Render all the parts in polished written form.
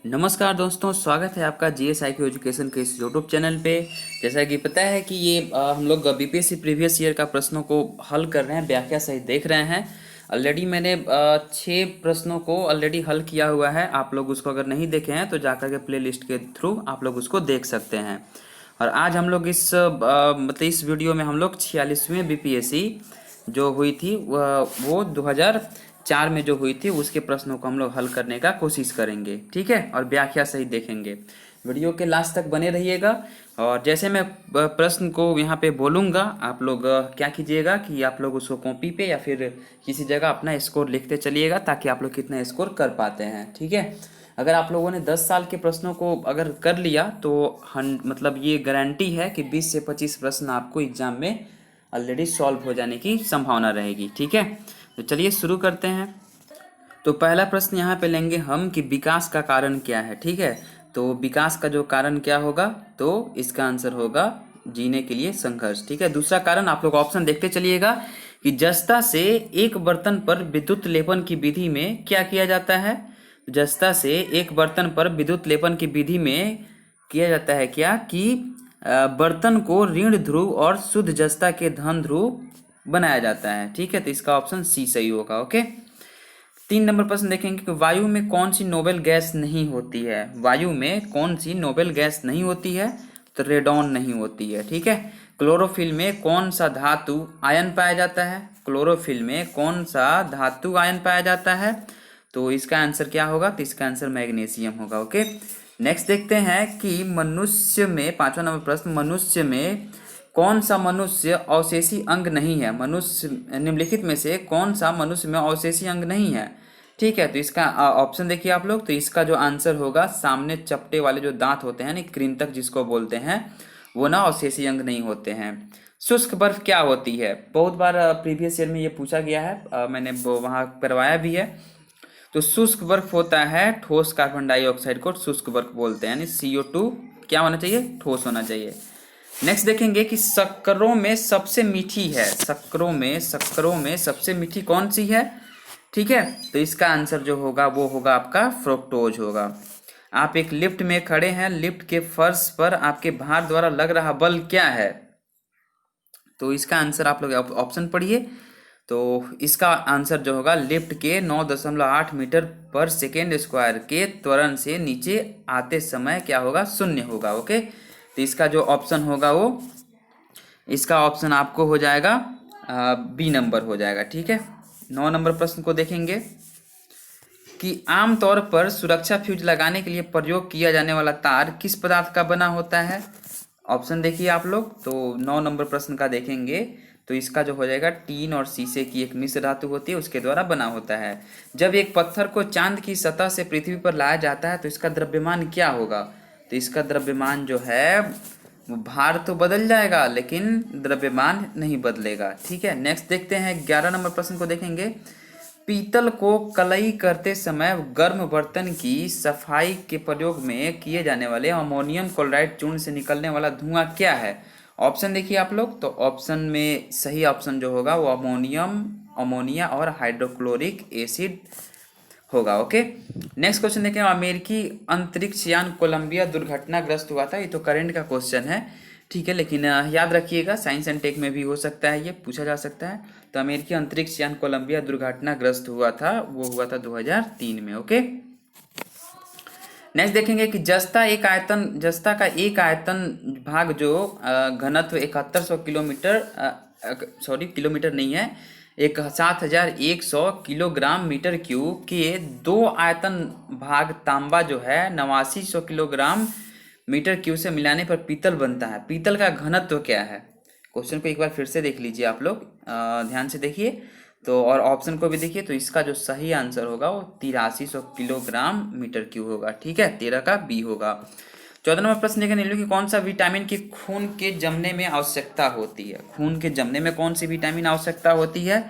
नमस्कार दोस्तों, स्वागत है आपका जीएसआईक्यू एजुकेशन के इस यूट्यूब चैनल पे। जैसा कि पता है कि ये हम लोग बीपीएससी प्रीवियस ईयर का प्रश्नों को हल कर रहे हैं, व्याख्या सहित देख रहे हैं। ऑलरेडी मैंने 6 प्रश्नों को ऑलरेडी हल किया हुआ है। आप लोग उसको अगर नहीं देखे हैं तो जाकर के प्ले लिस्ट के थ्रू आप लोग उसको देख सकते हैं। और आज हम लोग मतलब इस वीडियो में हम लोग 46वें बीपीएससी जो हुई थी वो 2004 में जो हुई थी उसके प्रश्नों को हम लोग हल करने का कोशिश करेंगे, ठीक है। और व्याख्या सहित देखेंगे। वीडियो के लास्ट तक बने रहिएगा। और जैसे मैं प्रश्न को यहाँ पे बोलूँगा, आप लोग क्या कीजिएगा कि आप लोग उसको कॉपी पे या फिर किसी जगह अपना स्कोर लिखते चलिएगा, ताकि आप लोग कितना स्कोर कर पाते हैं, ठीक है। अगर आप लोगों ने 10 साल के प्रश्नों को अगर कर लिया तो मतलब ये गारंटी है कि 20 से 25 प्रश्न आपको एग्जाम में ऑलरेडी सॉल्व हो जाने की संभावना रहेगी, ठीक है। तो चलिए शुरू करते हैं। तो पहला प्रश्न यहाँ पे लेंगे हम कि विकास का कारण क्या है, ठीक है। तो विकास का जो कारण क्या होगा, तो इसका आंसर होगा जीने के लिए संघर्ष, ठीक है। दूसरा कारण आप लोग ऑप्शन देखते चलिएगा कि जस्ता से एक बर्तन पर विद्युत लेपन की विधि में क्या किया जाता है। जस्ता से एक बर्तन पर विद्युत लेपन की विधि में किया जाता है क्या कि बर्तन को ऋण ध्रुव और शुद्ध जस्ता के धन ध्रुव बनाया जाता है, ठीक है। तो इसका ऑप्शन सी सही होगा, ओके। 3 नंबर प्रश्न देखेंगे कि वायु में कौन सी नोबेल गैस नहीं होती है। वायु में कौन सी नोबेल गैस नहीं होती है, तो रेडॉन नहीं होती है, ठीक है। क्लोरोफिल में कौन सा धातु आयन पाया जाता है। क्लोरोफिल में कौन सा धातु आयन पाया जाता है, तो इसका आंसर क्या होगा, तो इसका आंसर मैग्नीशियम होगा, ओके। नेक्स्ट देखते हैं कि मनुष्य में 5वां नंबर प्रश्न, मनुष्य में कौन सा मनुष्य अवशेषी अंग नहीं है। मनुष्य निम्नलिखित में से कौन सा मनुष्य में अवशेषी अंग नहीं है, ठीक है। तो इसका ऑप्शन देखिए आप लोग। तो इसका जो आंसर होगा, सामने चपटे वाले जो दांत होते हैं ना, कृंतक जिसको बोलते हैं, वो ना अवशेषी अंग नहीं होते हैं। शुष्क बर्फ क्या होती है, बहुत बार प्रीवियस ईयर में ये पूछा गया है, मैंने वहाँ करवाया भी है। तो शुष्क बर्फ होता है ठोस कार्बन डाइऑक्साइड को शुष्क बर्फ बोलते हैं, यानी CO2 क्या होना चाहिए, ठोस होना चाहिए। नेक्स्ट देखेंगे कि शक्करों में सबसे मीठी है। शक्करों में सबसे मीठी कौन सी है, ठीक है। तो इसका आंसर जो होगा वो होगा आपका फ्रुक्टोज होगा। आप एक लिफ्ट में खड़े हैं, लिफ्ट के फर्श पर आपके भार द्वारा लग रहा बल क्या है। तो इसका आंसर आप लोग ऑप्शन पढ़िए। तो इसका आंसर जो होगा, लिफ्ट के 9.8 मीटर पर सेकेंड स्क्वायर के त्वरण से नीचे आते समय क्या होगा, 0 होगा, ओके। तो इसका जो ऑप्शन होगा वो, इसका ऑप्शन आपको हो जाएगा बी नंबर हो जाएगा, ठीक है। 9 नंबर प्रश्न को देखेंगे कि आमतौर पर सुरक्षा फ्यूज लगाने के लिए प्रयोग किया जाने वाला तार किस पदार्थ का बना होता है। ऑप्शन देखिए आप लोग। तो 9 नंबर प्रश्न का देखेंगे तो इसका जो हो जाएगा, टीन और शीशे की एक मिश्र धातु होती है, उसके द्वारा बना होता है। जब एक पत्थर को चांद की सतह से पृथ्वी पर लाया जाता है तो इसका द्रव्यमान क्या होगा। तो इसका द्रव्यमान जो है, भार तो बदल जाएगा लेकिन द्रव्यमान नहीं बदलेगा, ठीक है। नेक्स्ट देखते हैं 11 नंबर प्रश्न को देखेंगे। पीतल को कलई करते समय गर्म बर्तन की सफाई के प्रयोग में किए जाने वाले अमोनियम क्लोराइड चूर्ण से निकलने वाला धुआं क्या है। ऑप्शन देखिए आप लोग। तो ऑप्शन में सही ऑप्शन जो होगा वो अमोनिया और हाइड्रोक्लोरिक एसिड होगा, ओके। नेक्स्ट क्वेश्चन देखें। अमेरिकी अंतरिक्ष यान कोलंबिया दुर्घटनाग्रस्त हुआ था। ये तो करंट का क्वेश्चन है, ठीक है, लेकिन याद रखिएगा साइंस एंड टेक में भी हो सकता है, ये पूछा जा सकता है। तो अमेरिकी अंतरिक्ष यान कोलंबिया दुर्घटनाग्रस्त हुआ था, वो हुआ था 2003 में, ओके। नेक्स्ट देखेंगे कि जस्ता का एक आयतन भाग जो घनत्व 7100 किलोमीटर, किलोमीटर नहीं है, 7100 किलोग्राम मीटर क्यूब के दो आयतन भाग तांबा जो है 8900 किलोग्राम मीटर क्यूब से मिलाने पर पीतल बनता है। पीतल का घनत्व क्या है। क्वेश्चन को एक बार फिर से देख लीजिए आप लोग, ध्यान से देखिए। तो और ऑप्शन को भी देखिए। तो इसका जो सही आंसर होगा वो 8300 किलोग्राम मीटर क्यूब होगा, ठीक है। 13 का बी होगा। 14 नंबर प्रश्न देखें, नीलू की कौन सा विटामिन की खून के जमने में आवश्यकता होती है। खून के जमने में कौन सी विटामिन आवश्यकता होती है।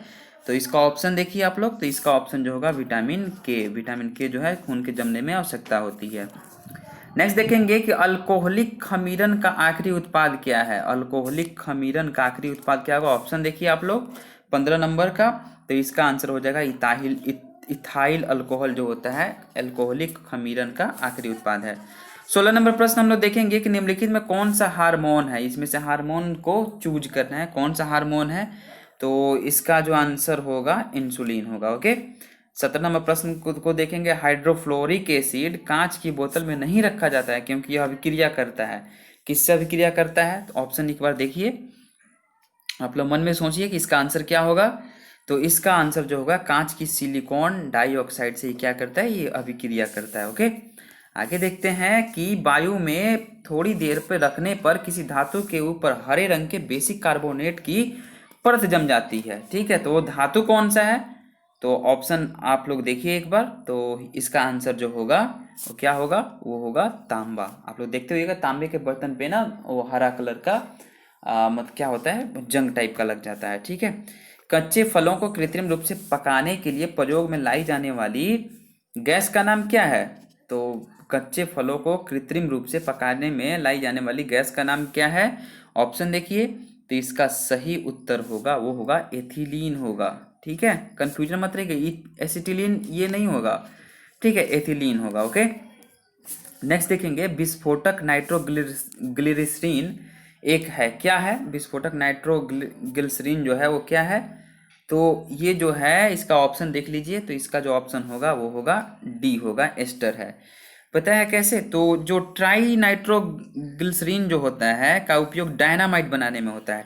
तो इसका ऑप्शन देखिए आप लोग। तो इसका ऑप्शन जो होगा विटामिन के। विटामिन के जो है खून के जमने में आवश्यकता होती है। नेक्स्ट देखेंगे कि अल्कोहलिक खमीरन का आखिरी उत्पाद क्या है। अल्कोहलिक खमीरन का आखिरी उत्पाद क्या होगा। ऑप्शन देखिए आप लोग 15 नंबर का। तो इसका आंसर हो जाएगा इथाइल अल्कोहल जो होता है एल्कोहलिक खमीरन का आखिरी उत्पाद है। 16 नंबर प्रश्न हम लोग देखेंगे कि निम्नलिखित में कौन सा हार्मोन है, इसमें से हार्मोन को चूज करना है, कौन सा हार्मोन है, तो इसका जो आंसर होगा इंसुलिन होगा। ओके, 17 नंबर प्रश्न को देखेंगे। हाइड्रोफ्लोरिक एसिड कांच की बोतल में नहीं रखा जाता है क्योंकि यह अभिक्रिया करता है। किससे अभिक्रिया करता है, तो ऑप्शन एक बार देखिए, आप लोग मन में सोचिए कि इसका आंसर क्या होगा। तो इसका आंसर जो होगा कांच की सिलिकॉन डाइऑक्साइड से क्या करता है, ये अभिक्रिया करता है। ओके, आगे देखते हैं कि वायु में थोड़ी देर पर रखने पर किसी धातु के ऊपर हरे रंग के बेसिक कार्बोनेट की परत जम जाती है। ठीक है, तो वो धातु कौन सा है, तो ऑप्शन आप लोग देखिए एक बार। तो इसका आंसर जो होगा वो क्या होगा, वो होगा तांबा। आप लोग देखते होइएगा तांबे के बर्तन पे ना वो हरा कलर का मतलब क्या होता है, जंग टाइप का लग जाता है। ठीक है, कच्चे फलों को कृत्रिम रूप से पकाने के लिए प्रयोग में लाई जाने वाली गैस का नाम क्या है, तो कच्चे फलों को कृत्रिम रूप से पकाने में लाई जाने वाली गैस का नाम क्या है, ऑप्शन देखिए। तो इसका सही उत्तर होगा वो होगा एथिलीन होगा। ठीक है, कंफ्यूजन मत रहिएगा, एसिटिलीन ये नहीं होगा। ठीक है, एथिलीन होगा। ओके, नेक्स्ट देखेंगे विस्फोटक नाइट्रोग्लिसरीन एक है, क्या है विस्फोटक नाइट्रोग्लिसरीन जो है वो क्या है, तो ये जो है इसका ऑप्शन देख लीजिए। तो इसका जो ऑप्शन होगा वो होगा डी होगा, एस्टर है। पता है कैसे, तो जो ट्राई नाइट्रोग्लिसरीन जो होता है का उपयोग डायनामाइट बनाने में होता है।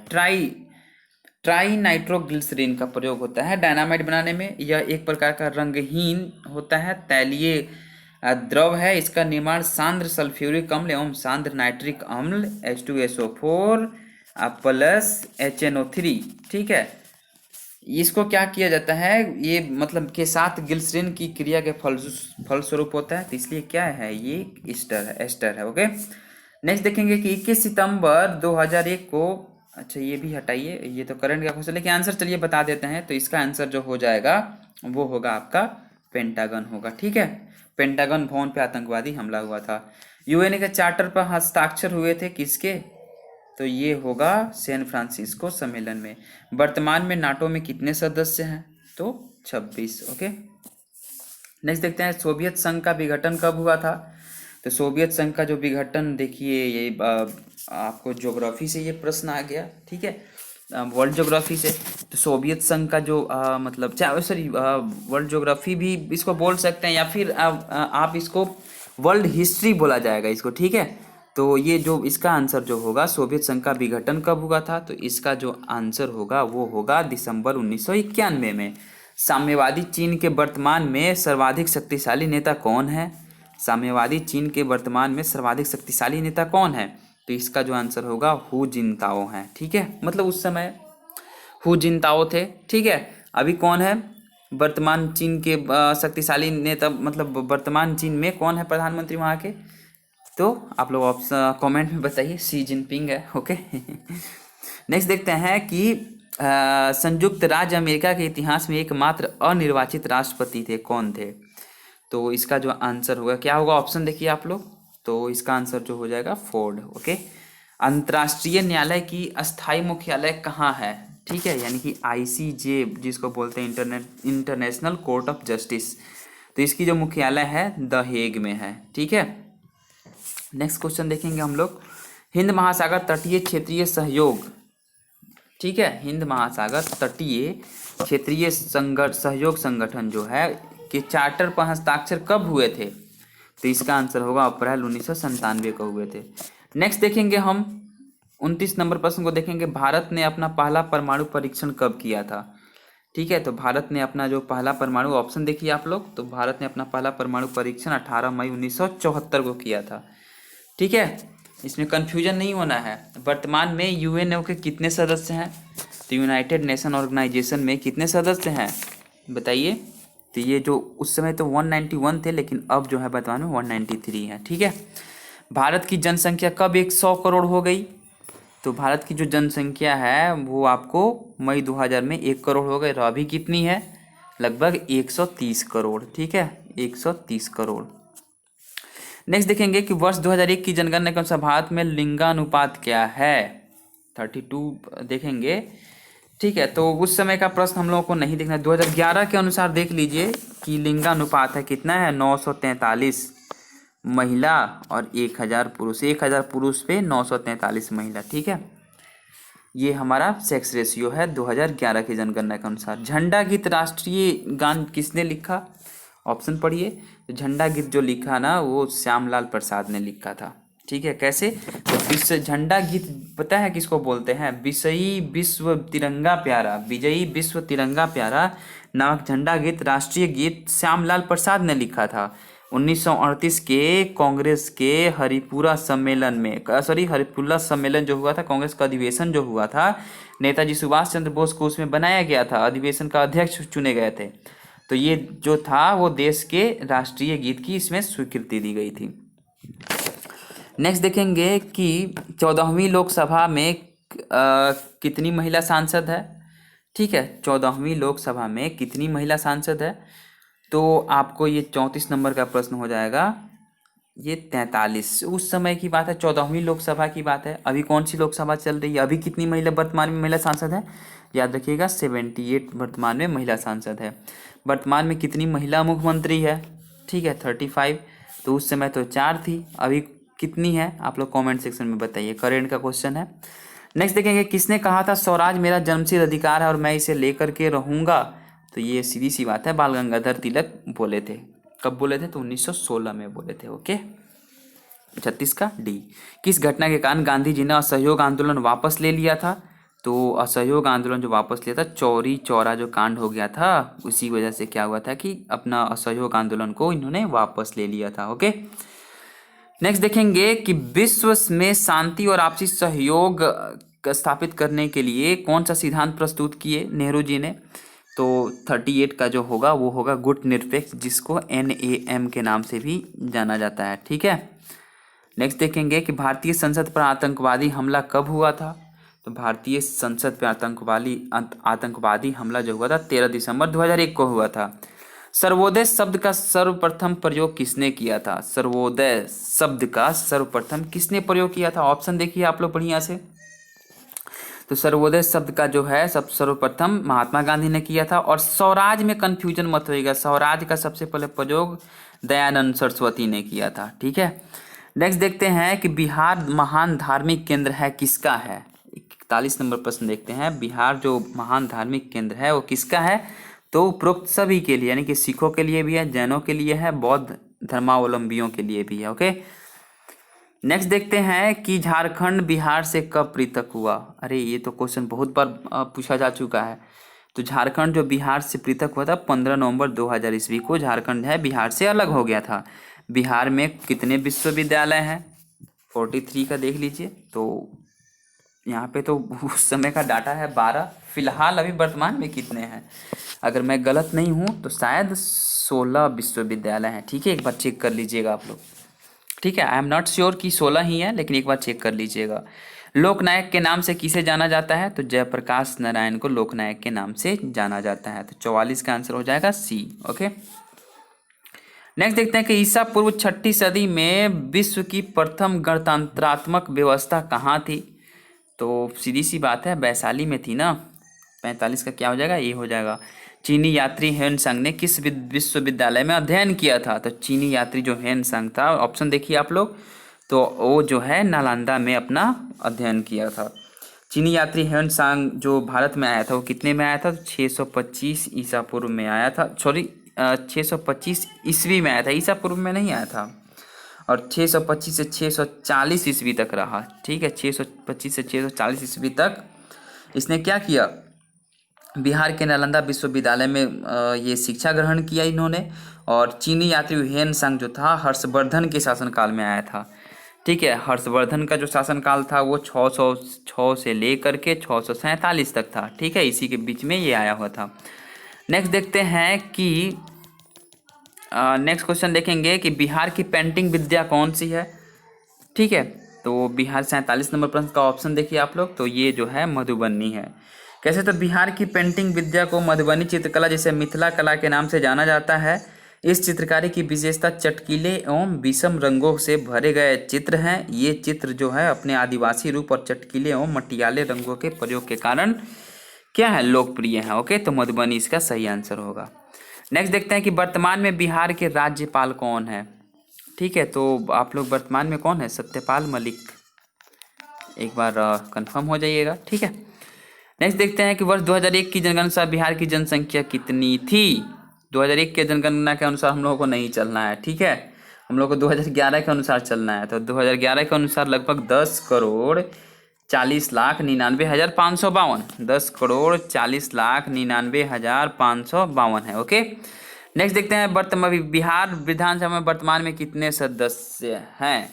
ट्राई नाइट्रोग्लिसरीन का प्रयोग होता है डायनामाइट बनाने में। यह एक प्रकार का रंगहीन होता है, तैलीय द्रव है। इसका निर्माण सांद्र सल्फ्यूरिक अम्ल एवं सांद्र नाइट्रिक अम्ल H2SO4 प्लस HNO3, ठीक है, इसको क्या किया जाता है, ये मतलब के साथ ग्लिसरीन की क्रिया के फलस्वरूप होता है, तो इसलिए क्या है, ये एस्टर है। ओके, नेक्स्ट देखेंगे कि 21 सितंबर 2001 को, अच्छा ये भी हटाइए, ये तो करंट का क्वेश्चन, लेकिन आंसर चलिए बता देते हैं। तो इसका आंसर जो हो जाएगा वो होगा आपका पेंटागन होगा। ठीक है, पेंटागन भवन पे आतंकवादी हमला हुआ था। यूएन के चार्टर पर हस्ताक्षर हुए थे किसके, तो ये होगा सैन फ्रांसिस्को सम्मेलन में। वर्तमान में नाटो में कितने सदस्य हैं, तो 26। ओके, नेक्स्ट देखते हैं सोवियत संघ का विघटन कब हुआ था। तो सोवियत संघ का जो विघटन देखिए, ये आपको ज्योग्राफी से ये प्रश्न आ गया। ठीक है, वर्ल्ड ज्योग्राफी से। तो सोवियत संघ का जो मतलब सॉरी वर्ल्ड ज्योग्राफी भी इसको बोल सकते हैं, या फिर आप इसको वर्ल्ड हिस्ट्री बोला जाएगा इसको। ठीक है, तो ये जो इसका आंसर जो होगा सोवियत संघ का विघटन कब हुआ था, तो इसका जो आंसर होगा वो होगा दिसंबर 1991 में। साम्यवादी चीन के वर्तमान में सर्वाधिक शक्तिशाली नेता कौन है, साम्यवादी चीन के वर्तमान में सर्वाधिक शक्तिशाली नेता कौन है, तो इसका जो आंसर होगा हु जिनताओ है। ठीक है, मतलब उस समय हु जिनताओ थे। ठीक है, अभी कौन है वर्तमान चीन के शक्तिशाली नेता, मतलब वर्तमान चीन में कौन है प्रधानमंत्री वहाँ के, तो आप लोग ऑप्शन कमेंट में बताइए, शी जिनपिंग है। ओके, नेक्स्ट देखते हैं कि संयुक्त राज्य अमेरिका के इतिहास में एकमात्र अनिर्वाचित राष्ट्रपति थे, कौन थे, तो इसका जो आंसर होगा क्या होगा, ऑप्शन देखिए आप लोग। तो इसका आंसर जो हो जाएगा फोर्ड। ओके, अंतर्राष्ट्रीय न्यायालय की अस्थाई मुख्यालय कहाँ है, ठीक है, यानी कि ICJ जिसको बोलते हैं इंटरनेशनल कोर्ट ऑफ जस्टिस, तो इसकी जो मुख्यालय है द हेग में है। ठीक है, नेक्स्ट क्वेश्चन देखेंगे हम लोग, हिंद महासागर तटीय क्षेत्रीय सहयोग, ठीक है, हिंद महासागर तटीय क्षेत्रीय सहयोग संगठन जो है के चार्टर पर हस्ताक्षर कब हुए थे, तो इसका आंसर होगा अप्रैल 1997 को हुए थे। नेक्स्ट देखेंगे हम 29 नंबर प्रश्न को देखेंगे, भारत ने अपना पहला परमाणु परीक्षण कब किया था। ठीक है, तो भारत ने अपना जो पहला परमाणु, ऑप्शन देखिए आप लोग, तो भारत ने अपना पहला परमाणु परीक्षण 18 मई 1974 को किया था। ठीक है, इसमें कंफ्यूजन नहीं होना है। वर्तमान में यूएनओ के कितने सदस्य हैं, तो यूनाइटेड नेशन ऑर्गेनाइजेशन में कितने सदस्य हैं बताइए। तो ये जो उस समय तो 191 थे, लेकिन अब जो है वर्तमान में 193 है। ठीक है, भारत की जनसंख्या कब 100 करोड़ हो गई, तो भारत की जो जनसंख्या है वो आपको मई 2000 में 1 करोड़ हो गई, और अभी कितनी है, लगभग 130 करोड़। ठीक है, 130 करोड़। नेक्स्ट देखेंगे कि वर्ष 2001 की जनगणना के अनुसार भारत में लिंगानुपात क्या है, 32 देखेंगे ठीक है, तो उस समय का प्रश्न हम लोगों को नहीं देखना है। 2011 के अनुसार देख लीजिए कि लिंगानुपात है कितना है, 943 महिला और 1000 पुरुष, 1000 पुरुष पे 943 महिला। ठीक है, ये हमारा सेक्स रेशियो है 2011 की जनगणना के अनुसार। झंडा गीत राष्ट्रीय गान किसने लिखा? ऑप्शन पढ़िए। तो झंडा गीत जो लिखा ना, वो श्यामलाल प्रसाद ने लिखा था। ठीक है, कैसे? तो विश्व झंडा गीत पता है किसको बोलते हैं? विजयी विश्व तिरंगा प्यारा, विजयी विश्व तिरंगा प्यारा नामक झंडा गीत राष्ट्रीय गीत श्यामलाल प्रसाद ने लिखा था 1938 के कांग्रेस के हरिपुरा सम्मेलन में। हरिपुरा सम्मेलन जो हुआ था, कांग्रेस का अधिवेशन जो हुआ था, नेताजी सुभाष चंद्र बोस को उसमें बनाया गया था, अधिवेशन का अध्यक्ष चुने गए थे। तो ये जो था वो देश के राष्ट्रीय गीत की इसमें स्वीकृति दी गई थी। नेक्स्ट देखेंगे कि 14वीं लोकसभा में कितनी महिला सांसद है? ठीक है, 14वीं लोकसभा में कितनी महिला सांसद है? तो आपको ये 34 नंबर का प्रश्न हो जाएगा। ये 43 उस समय की बात है, 14वीं लोकसभा की बात है। अभी कौन सी लोकसभा चल रही है? अभी कितनी महिला वर्तमान में महिला सांसद है? याद रखिएगा 78 वर्तमान में महिला सांसद है। वर्तमान में कितनी महिला मुख्यमंत्री है? ठीक है 35। तो उस समय तो 4 थी, अभी कितनी है? आप लोग कमेंट सेक्शन में बताइए, करेंट का क्वेश्चन है। नेक्स्ट देखेंगे, किसने कहा था स्वराज मेरा जन्मसिद्ध अधिकार है और मैं इसे लेकर के रहूँगा? तो ये सीधी सी बात है, बाल गंगाधर तिलक बोले थे। कब बोले थे? तो 1916 में बोले थे। ओके, 36 का डी। किस घटना के कारण गांधी जी ने असहयोग आंदोलन वापस ले लिया था? तो असहयोग आंदोलन जो वापस लिया था, चौरी चौरा जो कांड हो गया था, उसी वजह से क्या हुआ था कि अपना असहयोग आंदोलन को इन्होंने वापस ले लिया था। ओके, नेक्स्ट देखेंगे कि विश्व में शांति और आपसी सहयोग स्थापित करने के लिए कौन सा सिद्धांत प्रस्तुत किए नेहरू जी ने? तो 38 का जो होगा वो होगा गुट निरपेक्ष, जिसको NAM के नाम से भी जाना जाता है। ठीक है, नेक्स्ट देखेंगे कि भारतीय संसद पर आतंकवादी हमला कब हुआ था? तो भारतीय संसद पर आतंकवादी हमला जो हुआ था 13 दिसंबर 2001 को हुआ था। सर्वोदय शब्द का सर्वप्रथम प्रयोग किसने किया था? सर्वोदय शब्द का सर्वप्रथम किसने प्रयोग किया था? ऑप्शन देखिए आप लोग बढ़िया से। तो सर्वोदय शब्द का जो है सर्वप्रथम महात्मा गांधी ने किया था। और स्वराज में कंफ्यूजन मत होइएगा, स्वराज का सबसे पहले प्रयोग दयानंद सरस्वती ने किया था। ठीक है, नेक्स्ट देखते हैं कि बिहार महान धार्मिक केंद्र है किसका है? 41 नंबर प्रश्न देखते हैं। बिहार जो महान धार्मिक केंद्र है वो किसका है? तो उपरोक्त सभी के लिए, यानी कि सिखों के लिए भी है, जैनों के लिए है, बौद्ध धर्मावलंबियों के लिए भी है। ओके, नेक्स्ट देखते हैं कि झारखंड बिहार से कब पृथक हुआ? अरे ये तो क्वेश्चन बहुत बार पूछा जा चुका है। तो झारखंड जो बिहार से पृथक हुआ था 15 नवंबर 2000 ईस्वी को झारखंड है बिहार से अलग हो गया था। बिहार में कितने विश्वविद्यालय हैं? 43 का देख लीजिए। तो यहाँ पे तो उस समय का डाटा है 12। फिलहाल अभी वर्तमान में कितने हैं? अगर मैं गलत नहीं हूँ तो शायद 16 विश्वविद्यालय हैं। ठीक है, एक बार चेक कर लीजिएगा आप लोग। ठीक है, आई एम नॉट श्योर कि 16 ही है, लेकिन एक बार चेक कर लीजिएगा। लोकनायक के नाम से किसे जाना जाता है? तो जयप्रकाश नारायण को लोकनायक के नाम से जाना जाता है। तो 44 का आंसर हो जाएगा सी। ओके, नेक्स्ट देखते हैं कि ईसा पूर्व 6ठी सदी में विश्व की प्रथम गणतंत्रात्मक व्यवस्था कहाँ थी? तो सीधी सी बात है, वैशाली में थी ना। 45 का क्या हो जाएगा? ये हो जाएगा। चीनी यात्री ह्वेनसांग ने किस विश्वविद्यालय में अध्ययन किया था? तो चीनी यात्री जो ह्वेनसांग था, ऑप्शन देखिए आप लोग, तो वो जो है नालंदा में अपना अध्ययन किया था। चीनी यात्री ह्वेनसांग जो भारत में आया था वो कितने में आया था? 625 ईसा पूर्व में आया था। 625 ईस्वी में आया था, ईसा पूर्व में नहीं आया था। और 625 से 640 ईस्वी तक रहा। ठीक है, 625 से 640 ईस्वी तक इसने क्या किया? बिहार के नालंदा विश्वविद्यालय में ये शिक्षा ग्रहण किया इन्होंने। और चीनी यात्री ह्वेनसांग जो था हर्षवर्धन के शासनकाल में आया था। ठीक है, हर्षवर्धन का जो शासनकाल था वो 606 से लेकर के 647 तक था। ठीक है, इसी के बीच में ये आया हुआ था। नेक्स्ट देखते हैं कि नेक्स्ट क्वेश्चन देखेंगे कि बिहार की पेंटिंग विद्या कौन सी है? ठीक है, तो बिहार 47 नंबर प्रश्न का ऑप्शन देखिए आप लोग, तो ये जो है मधुबनी है। कैसे? तो बिहार की पेंटिंग विद्या को मधुबनी चित्रकला जिसे मिथिला कला के नाम से जाना जाता है। इस चित्रकारी की विशेषता चटकीले एवं विषम रंगों से भरे गए चित्र हैं। ये चित्र जो है अपने आदिवासी रूप और चटकीले एवं मटियाले रंगों के प्रयोग के कारण क्या है, लोकप्रिय है। ओके, तो मधुबनी इसका सही आंसर होगा। नेक्स्ट देखते हैं कि वर्तमान में बिहार के राज्यपाल कौन है। ठीक है, तो आप लोग वर्तमान में कौन है, सत्यपाल मलिक, एक बार कंफर्म हो जाइएगा। ठीक है, नेक्स्ट देखते हैं कि वर्ष 2001 की जनगणना अनुसार बिहार की जनसंख्या कितनी थी। 2001 के जनगणना के अनुसार हम लोगों को नहीं चलना है, ठीक है, हम लोग को 2011 के अनुसार चलना है। तो 2011 के अनुसार लगभग 10,40,99,552, 10,40,99,552 है। ओके, नेक्स्ट देखते हैं वर्तमान बिहार विधानसभा में वर्तमान में कितने सदस्य हैं।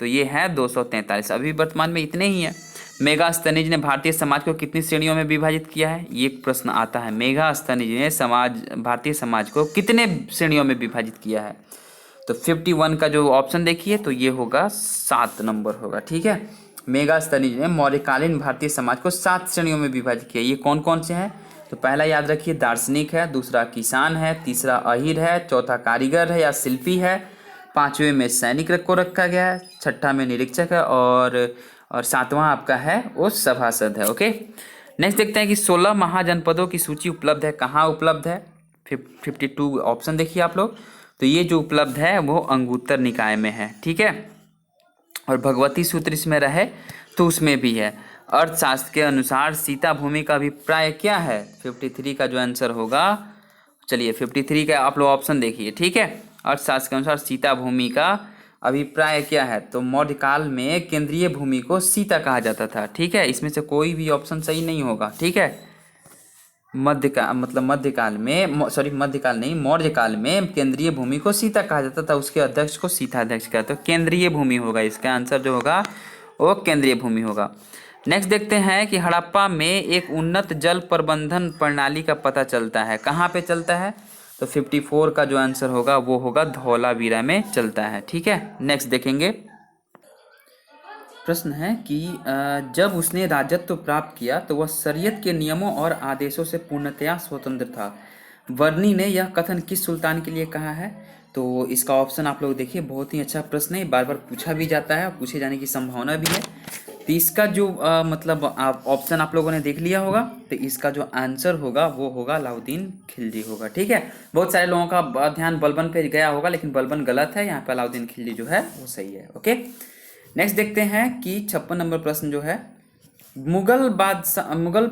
तो ये है 243, अभी वर्तमान में इतने ही हैं। मेगास्थनीज ने भारतीय समाज को कितनी श्रेणियों में विभाजित किया है, ये एक प्रश्न आता है। मेगास्थनीज ने भारतीय समाज को कितने श्रेणियों में विभाजित किया है। तो 51 का जो ऑप्शन देखिए, तो ये होगा 7 नंबर होगा। ठीक है, मेगास्थनीज ने मौर्यकालीन भारतीय समाज को 7 श्रेणियों में विभाजित किया। ये कौन कौन से हैं, तो पहला याद रखिए दार्शनिक है, दूसरा किसान है, तीसरा अहीर है, चौथा कारीगर है या शिल्पी है, पांचवें में सैनिक को रखा गया है, छठा में निरीक्षक है, और सातवां आपका है वो सभासद है। ओके, नेक्स्ट देखते हैं कि 16 महाजनपदों की सूची उपलब्ध है, कहाँ उपलब्ध है। 52 ऑप्शन देखिए आप लोग। तो ये जो उपलब्ध है वो अंगुत्तर निकाय में है। ठीक है, और भगवती सूत्र इसमें रहे तो उसमें भी है। अर्थशास्त्र के अनुसार सीता भूमि का अभिप्राय क्या है। 53 का जो आंसर होगा, चलिए 53 का आप लोग ऑप्शन देखिए। ठीक है, अर्थशास्त्र के अनुसार सीता भूमि का अभिप्राय क्या है, तो मौर्यकाल में केंद्रीय भूमि को सीता कहा जाता था। ठीक है, इसमें से कोई भी ऑप्शन सही नहीं होगा। ठीक है, मध्यकाल में, सॉरी मध्यकाल नहीं, मौर्यकाल में केंद्रीय भूमि को सीता कहा जाता था, उसके अध्यक्ष को सीताध्यक्ष कहते हैं। तो केंद्रीय भूमि होगा, इसका आंसर जो होगा वो केंद्रीय भूमि होगा। नेक्स्ट देखते हैं कि हड़प्पा में एक उन्नत जल प्रबंधन प्रणाली का पता चलता है, कहाँ पे चलता है। तो 54 का जो आंसर होगा वो होगा धौलावीरा में चलता है। ठीक है, नेक्स्ट देखेंगे। प्रश्न है कि जब उसने राजत्व प्राप्त किया तो वह शरीयत के नियमों और आदेशों से पूर्णतया स्वतंत्र था। वर्नी ने यह कथन किस सुल्तान के लिए कहा है। तो इसका ऑप्शन आप लोग देखिए, बहुत ही अच्छा प्रश्न है, बार बार पूछा भी जाता है, पूछे जाने की संभावना भी है। तो इसका जो ऑप्शन आप लोगों ने देख लिया होगा, तो इसका जो आंसर होगा वो होगा अलाउद्दीन खिलजी होगा। ठीक है, बहुत सारे लोगों का ध्यान बलबन पे गया होगा, लेकिन बलबन गलत है, यहाँ पे अलाउद्दीन खिलजी जो है वो सही है। ओके, नेक्स्ट देखते हैं कि 56 नंबर प्रश्न जो है, मुगल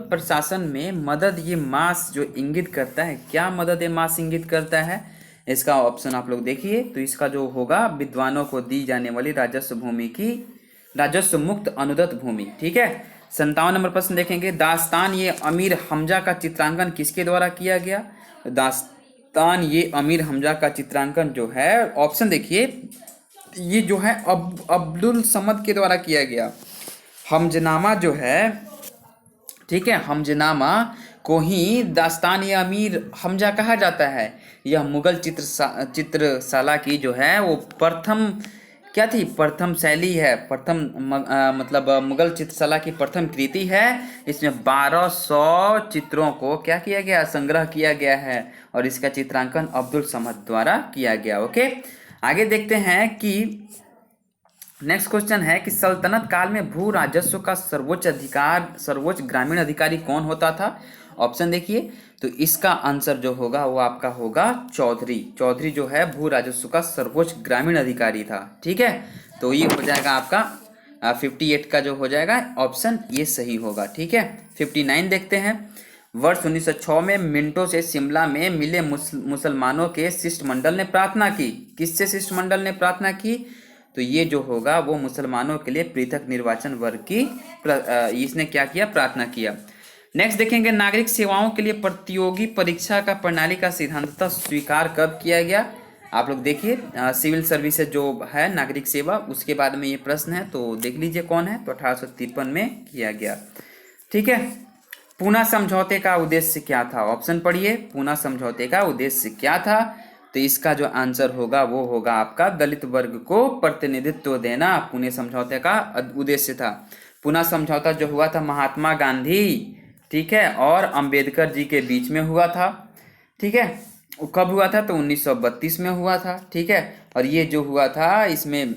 प्रशासन में मदद ये मास जो इंगित करता है, क्या मदद ये मास इंगित करता है। इसका ऑप्शन आप लोग देखिए, तो इसका जो होगा विद्वानों को दी जाने वाली राजस्व भूमि की राजस्व मुक्त अनुदत्त भूमि। ठीक है, 57 नंबर प्रश्न देखेंगे, दास्तान ये अमीर हमजा का चित्रांकन किसके द्वारा किया गया। दास्तान ये अमीर हमजा का चित्रांकन जो है, ऑप्शन देखिए, ये जो है अब्दुल समद के द्वारा किया गया। हमजनामा जो है, ठीक है, हमजनामा को ही दास्तान ये अमीर हमजा कहा जाता है। यह मुगल चित्रशाला की जो है वो प्रथम क्या थी, प्रथम शैली है, मुगल चित्रशाला की प्रथम कृति है। इसमें 1200 चित्रों को क्या किया गया, संग्रह किया गया है, और इसका चित्रांकन अब्दुल समद द्वारा किया गया। ओके, आगे देखते हैं कि नेक्स्ट क्वेश्चन है कि सल्तनत काल में भू राजस्व का सर्वोच्च ग्रामीण अधिकारी कौन होता था। ऑप्शन देखिए, तो इसका आंसर जो होगा वो आपका होगा चौधरी। चौधरी जो है भू राजस्व का सर्वोच्च ग्रामीण अधिकारी था। ठीक है, तो ये हो जाएगा आपका 58 का जो हो जाएगा ऑप्शन ये सही होगा। ठीक है, 59 देखते हैं। वर्ष 1906 में मिंटो से शिमला में मिले मुसलमानों के शिष्टमंडल ने प्रार्थना की। किससे शिष्टमंडल ने प्रार्थना की, तो ये जो होगा वो मुसलमानों के लिए पृथक निर्वाचन वर्ग की इसने क्या किया, प्रार्थना किया। नेक्स्ट देखेंगे, नागरिक सेवाओं के लिए प्रतियोगी परीक्षा का प्रणाली का सिद्धांततः स्वीकार कब किया गया। आप लोग देखिए, सिविल सर्विसेज जो है नागरिक सेवा, उसके बाद में ये प्रश्न है, तो देख लीजिए कौन है, तो 1853 में किया गया। ठीक है, पूना समझौते का उद्देश्य क्या था। ऑप्शन पढ़िए, पूना समझौते का उद्देश्य क्या था। तो इसका जो आंसर होगा वो होगा आपका दलित वर्ग को प्रतिनिधित्व देना, पुणे समझौते का उद्देश्य था। पूना समझौता जो हुआ था महात्मा गांधी, ठीक है, और अंबेडकर जी के बीच में हुआ था। ठीक है, कब हुआ था, तो 1932 में हुआ था। ठीक है, और ये जो हुआ था इसमें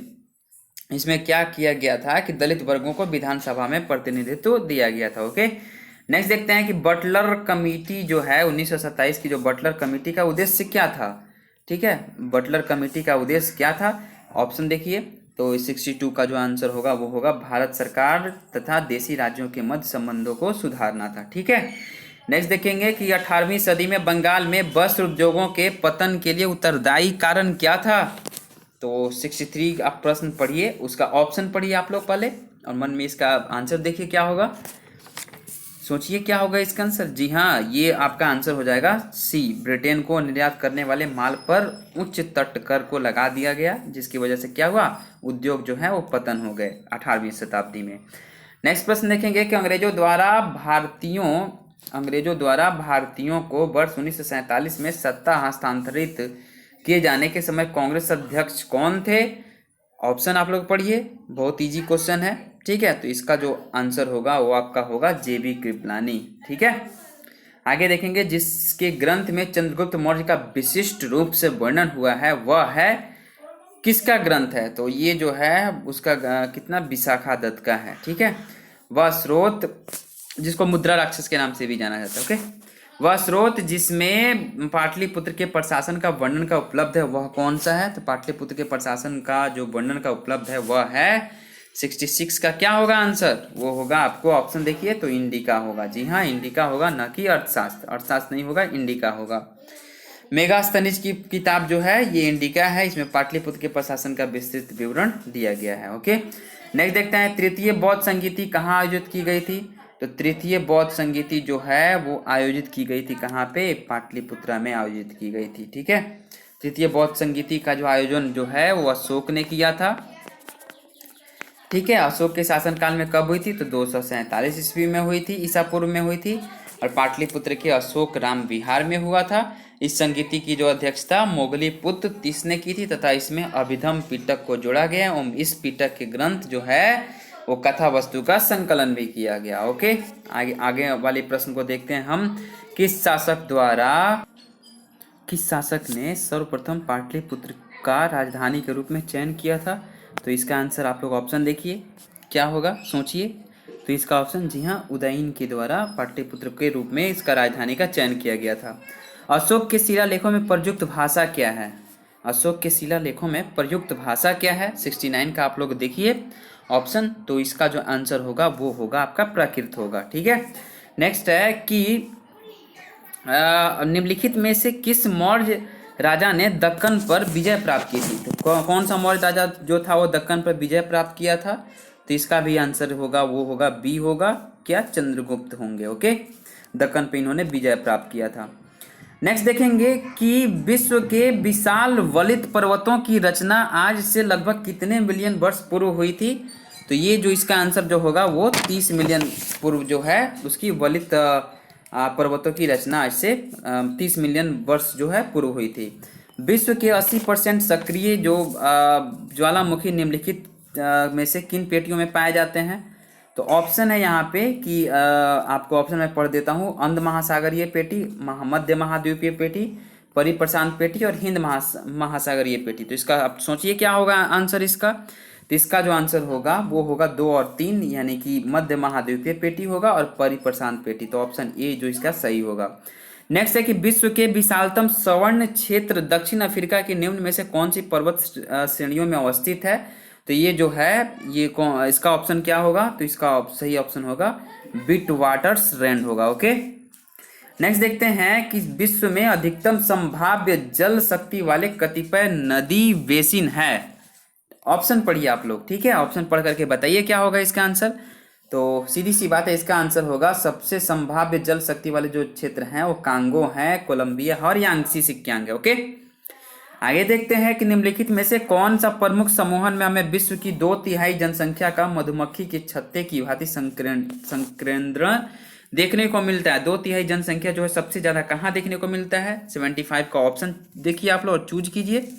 क्या किया गया था कि दलित वर्गों को विधानसभा में प्रतिनिधित्व दिया गया था। ओके, नेक्स्ट देखते हैं कि बटलर कमेटी जो है 1927 की जो बटलर कमेटी का उद्देश्य क्या था। ठीक है, बटलर कमेटी का उद्देश्य क्या था, ऑप्शन देखिए। तो 62 का जो आंसर होगा वो होगा भारत सरकार तथा देशी राज्यों के मध्य संबंधों को सुधारना था। ठीक है, नेक्स्ट देखेंगे कि 18वीं सदी में बंगाल में वस्त्र उद्योगों के पतन के लिए उत्तरदायी कारण क्या था। तो 63 आप प्रश्न पढ़िए, उसका ऑप्शन पढ़िए आप लोग पहले और मन में इसका आंसर देखिए क्या होगा, सोचिए क्या होगा इसका आंसर। जी हाँ, ये आपका आंसर हो जाएगा सी, ब्रिटेन को निर्यात करने वाले माल पर उच्च तट कर को लगा दिया गया, जिसकी वजह से क्या हुआ, उद्योग जो है वो पतन हो गए 18वीं शताब्दी में। नेक्स्ट प्रश्न देखेंगे कि अंग्रेजों द्वारा भारतीयों को वर्ष 1947 में सत्ता हस्तांतरित किए जाने के समय कांग्रेस अध्यक्ष कौन थे। ऑप्शन आप लोग पढ़िए, बहुत इजी क्वेश्चन है। ठीक है, तो इसका जो आंसर होगा वो आपका होगा जेबी कृपलानी। ठीक है, आगे देखेंगे जिसके ग्रंथ में चंद्रगुप्त मौर्य का विशिष्ट रूप से वर्णन हुआ है वह है किसका ग्रंथ है। तो ये जो है उसका कितना, विशाखा दत्त का है। ठीक है, वह स्रोत जिसको मुद्रा राक्षस के नाम से भी जाना जाता है। ओके, वह स्रोत जिसमें पाटलिपुत्र के प्रशासन का वर्णन का उपलब्ध है वह कौन सा है। तो पाटलिपुत्र के प्रशासन का जो वर्णन का उपलब्ध है वह है 66 का क्या होगा आंसर, वो होगा आपको ऑप्शन देखिए तो इंडिका होगा। जी हाँ, इंडिका होगा, न कि अर्थशास्त्र, अर्थशास्त्र नहीं होगा, इंडिका होगा। मेगास्थनीज की किताब जो है ये इंडिका है, इसमें पाटलिपुत्र के प्रशासन का विस्तृत विवरण दिया गया है। ओके, नेक्स्ट देखते हैं तृतीय बौद्ध संगीति कहाँ आयोजित की गई थी। तो तृतीय बौद्ध संगीति जो है वो आयोजित की गई थी कहाँ पे, पाटलिपुत्रा में आयोजित की गई थी। ठीक है, तृतीय बौद्ध संगीति का जो आयोजन जो है वो अशोक ने किया था। ठीक है, अशोक के शासनकाल में कब हुई थी, तो 247 ईस्वी में हुई थी, ईसा पूर्व में हुई थी, और पाटलिपुत्र के अशोक राम विहार में हुआ था। इस संगीति की जो अध्यक्षता मोगली पुत्र तीस ने की थी तथा इसमें अभिधम पिटक को जोड़ा गया एवं इस पिटक के ग्रंथ जो है वो कथा वस्तु का संकलन भी किया गया। ओके, आगे वाले प्रश्न को देखते हैं हम। किस शासक ने सर्वप्रथम पाटलिपुत्र का राजधानी के रूप में चयन किया था। तो इसका आंसर आप लोग ऑप्शन देखिए क्या होगा, सोचिए। तो इसका ऑप्शन जी हाँ, उदयन के द्वारा पाटलिपुत्र के रूप में इसका राजधानी का चयन किया गया था। अशोक के शिलालेखों में प्रयुक्त भाषा क्या है। अशोक के शिलालेखों में प्रयुक्त भाषा क्या है, 69 का आप लोग देखिए ऑप्शन। तो इसका जो आंसर होगा वो होगा आपका प्राकृत होगा। ठीक है, नेक्स्ट है कि निम्नलिखित में से किस मौर्य राजा ने दक्कन पर विजय प्राप्त की थी। तो कौन सा मौर्य राजा जो था वो दक्कन पर विजय प्राप्त किया था। तो इसका भी आंसर होगा वो होगा बी होगा, क्या, चंद्रगुप्त होंगे। ओके, दक्कन पे इन्होंने विजय प्राप्त किया था। नेक्स्ट देखेंगे कि विश्व के विशाल वलित पर्वतों की रचना आज से लगभग कितने मिलियन वर्ष पूर्व हुई थी। तो ये जो इसका आंसर जो होगा वो 30 मिलियन पूर्व जो है उसकी वलित पर्वतों की रचना आज से 30 मिलियन वर्ष जो है पूर्व हुई थी। विश्व के 80% सक्रिय जो ज्वालामुखी निम्नलिखित में से किन पेटियों में पाए जाते हैं। तो ऑप्शन है यहाँ पे कि आपको ऑप्शन में पढ़ देता हूँ, अंध महासागरीय पेटी, मध्य महाद्वीपीय पेटी, परिप्रशांत पेटी और हिंद महासागरीय पेटी। तो इसका आप सोचिए क्या होगा आंसर इसका। तो इसका जो आंसर होगा वो होगा 2 और 3, यानी कि मध्य महाद्वीपीय पेटी होगा और परिप्रशांत पेटी। तो ऑप्शन ए जो इसका सही होगा। नेक्स्ट है कि विश्व के विशालतम स्वर्ण क्षेत्र दक्षिण अफ्रीका के निम्न में से कौन सी पर्वत श्रेणियों में अवस्थित है। तो ये जो है ये इसका ऑप्शन क्या होगा। तो इसका सही ऑप्शन होगा विटवाटर्स रैंड होगा। ओके, नेक्स्ट देखते हैं कि विश्व में अधिकतम संभाव्य जल शक्ति वाले कतिपय नदी बेसिन है। ऑप्शन पढ़िए आप लोग। ठीक है, ऑप्शन पढ़ करके बताइए क्या होगा इसका आंसर। तो सीधी सी बात है, इसका आंसर होगा सबसे संभाव्य जल शक्ति वाले जो क्षेत्र हैं वो कांगो है, कोलंबिया और यांगसी सिक्यांग है। ओके, आगे देखते हैं कि निम्नलिखित में से कौन सा प्रमुख समूहन में हमें विश्व की 2/3 जनसंख्या का मधुमक्खी के छत्ते की भांति संकेंद्रण देखने को मिलता है। 2/3 जनसंख्या जो है सबसे ज्यादा कहाँ देखने को मिलता है। 75 का ऑप्शन देखिए आप लोग और चूज कीजिए।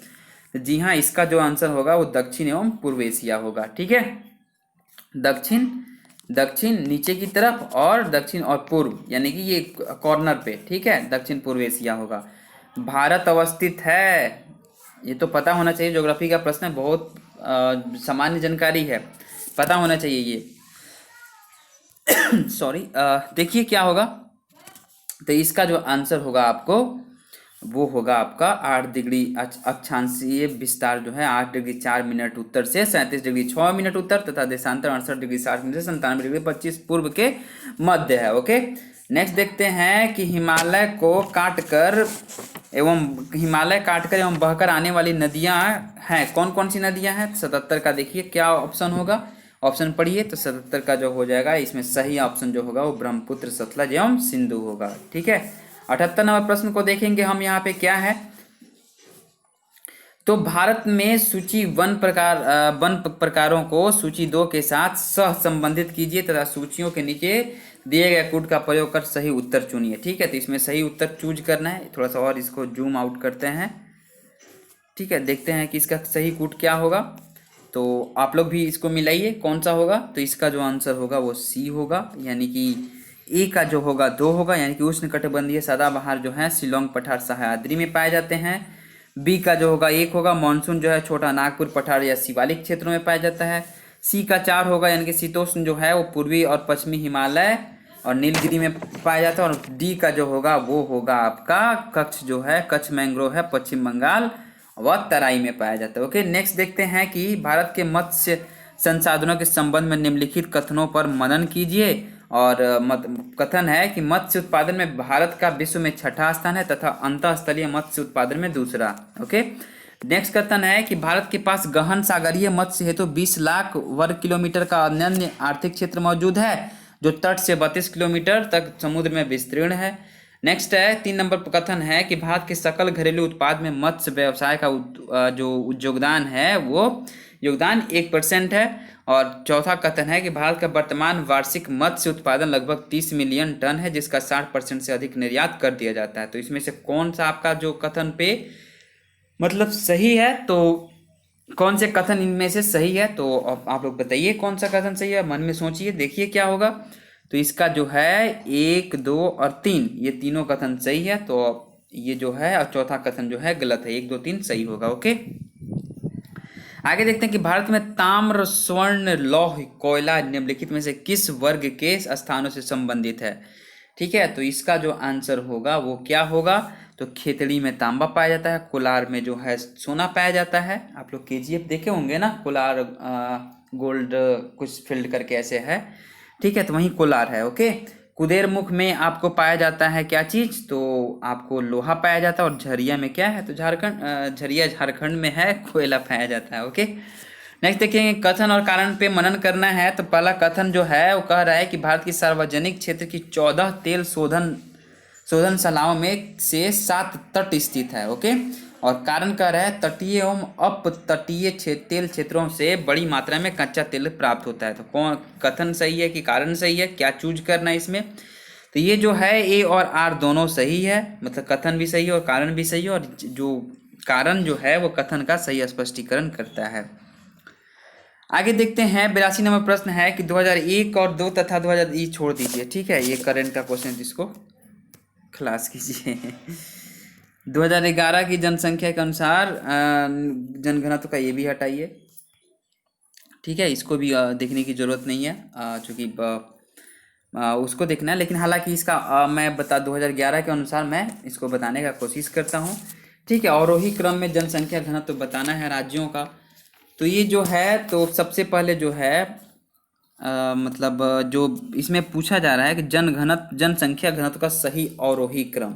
जी हाँ, इसका जो आंसर होगा वो दक्षिण एवं पूर्व एशिया होगा। ठीक है, दक्षिण नीचे की तरफ और दक्षिण और पूर्व, यानी कि ये कॉर्नर पे। ठीक है, दक्षिण पूर्व एशिया होगा। भारत अवस्थित है, ये तो पता होना चाहिए, ज्योग्राफी का प्रश्न है, बहुत सामान्य जानकारी है, पता होना चाहिए ये। सॉरी, देखिए क्या होगा। तो इसका जो आंसर होगा आपको, वो होगा आपका 8 डिग्री अक्षांशीय विस्तार जो है 8 डिग्री 4 मिनट उत्तर से 37 डिग्री 6 मिनट उत्तर तथा देशांतर 68 डिग्री 60 मिनट से 97 डिग्री 25 पूर्व के मध्य है। ओके, नेक्स्ट देखते हैं कि हिमालय काटकर एवं बहकर आने वाली नदियां हैं, कौन कौन सी नदियां हैं। 77 का देखिए क्या ऑप्शन होगा, ऑप्शन पढ़िए। तो 77 का जो हो जाएगा, इसमें सही ऑप्शन जो होगा वो ब्रह्मपुत्र, सतलज एवं सिंधु होगा। ठीक है, 78 नंबर प्रश्न को देखेंगे हम। यहाँ पे क्या है, तो भारत में सूची वन प्रकारों को सूची 2 के साथ सह संबंधित कीजिए तथा सूचियों के नीचे दिए गए कोड का प्रयोग कर सही उत्तर चुनिए। ठीक है, तो इसमें सही उत्तर चूज करना है। थोड़ा सा और इसको जूम आउट करते हैं। ठीक है, देखते हैं कि इसका सही कोड क्या होगा। तो आप लोग भी इसको मिलाइए कौन सा होगा। तो इसका जो आंसर होगा वो सी होगा, यानी कि ए का जो होगा 2 होगा, यानी कि उष्णकटिबंधीय सदाबहार जो है शिलोंग पठार सह्याद्री में पाए जाते हैं। बी का जो होगा 1 होगा, मानसून जो है छोटा नागपुर पठार या शिवालिक क्षेत्रों में पाया जाता है। सी का 4 होगा, यानी कि शीतोष्ण जो है वो पूर्वी और पश्चिमी हिमालय और नीलगिरी में पाया जाता है। और डी का जो होगा वो होगा आपका कच्छ जो है, कच्छ मैंग्रोव है, पश्चिम बंगाल व तराई में पाया जाता है। ओके, नेक्स्ट देखते हैं कि भारत के मत्स्य संसाधनों के संबंध में निम्नलिखित कथनों पर मनन कीजिए। और कथन है कि मत्स्य उत्पादन में भारत का विश्व में 6ठा स्थान है तथा अंतःस्थलीय मत्स्य उत्पादन में दूसरा। ओके, नेक्स्ट कथन है कि भारत के पास गहन सागरीय मत्स्य हेतु 20 लाख वर्ग किलोमीटर का अनन्य आर्थिक क्षेत्र मौजूद है, जो तट से 32 किलोमीटर तक समुद्र में विस्तीर्ण है। नेक्स्ट है 3 नंबर पर कथन है कि भारत के सकल घरेलू उत्पाद में मत्स्य व्यवसाय का जो योगदान है वो योगदान 1% है। और चौथा कथन है कि भारत का वर्तमान वार्षिक मत्स्य उत्पादन लगभग 30 मिलियन टन है, जिसका 60% से अधिक निर्यात कर दिया जाता है। तो इसमें से कौन सा आपका जो कथन पे मतलब सही है, तो कौन से कथन इनमें से सही है, तो आप लोग बताइए कौन सा कथन सही है। मन में सोचिए, देखिए क्या होगा। तो इसका जो है 1, 2 और 3, ये तीनों कथन सही है। तो ये जो है और चौथा कथन जो है गलत है। 1, 2, 3 सही होगा। ओके, आगे देखते हैं कि भारत में ताम्र, स्वर्ण, लौह, कोयला निम्नलिखित में से किस वर्ग के स्थानों से संबंधित है। ठीक है, तो इसका जो आंसर होगा वो क्या होगा। तो खेतड़ी में तांबा पाया जाता है, कोलार में जो है सोना पाया जाता है। आप लोग केजीएफ देखे होंगे ना, कोलार गोल्ड कुछ फील्ड करके ऐसे है। ठीक है, तो वहीं कोलार है। ओके, कुदेरमुख में आपको पाया जाता है क्या चीज, तो आपको लोहा पाया जाता है। और झरिया में क्या है, तो झरिया झारखंड में है, कोयला पाया जाता है। ओके, नेक्स्ट देखेंगे कथन और कारण पे मनन करना है। तो पहला कथन जो है वो कह रहा है कि भारत की सार्वजनिक क्षेत्र की 14 तेल शोधनशालाओं में से 7 तट स्थित है। ओके, और कारण कह रहा है तटीय एवं अपतटीय तेल क्षेत्रों से बड़ी मात्रा में कच्चा तेल प्राप्त होता है। तो कौन कथन सही है कि कारण सही है, क्या चूज करना है इसमें। तो ये जो है ए और आर दोनों सही है, मतलब कथन भी सही है और कारण भी सही है। और जो कारण जो है वो कथन का सही स्पष्टीकरण करता है। आगे देखते हैं 82 नंबर प्रश्न है कि 2001 और 2 तथा 2000 ये छोड़ दीजिए। ठीक है, ये करंट का क्वेश्चन, जिसको खलास कीजिए। 2011 की जनसंख्या के अनुसार जनघनत्व का ये भी हटाइए। ठीक है, इसको भी देखने की जरूरत नहीं है, चूँकि उसको देखना है। लेकिन हालांकि इसका मैं 2011 के अनुसार मैं इसको बताने का कोशिश करता हूँ। ठीक है, अवरोही क्रम में जनसंख्या घनत्व बताना है राज्यों का। तो ये जो है, तो सबसे पहले जो है मतलब जो इसमें पूछा जा रहा है कि जनसंख्या घनत्व का सही अवरोही क्रम।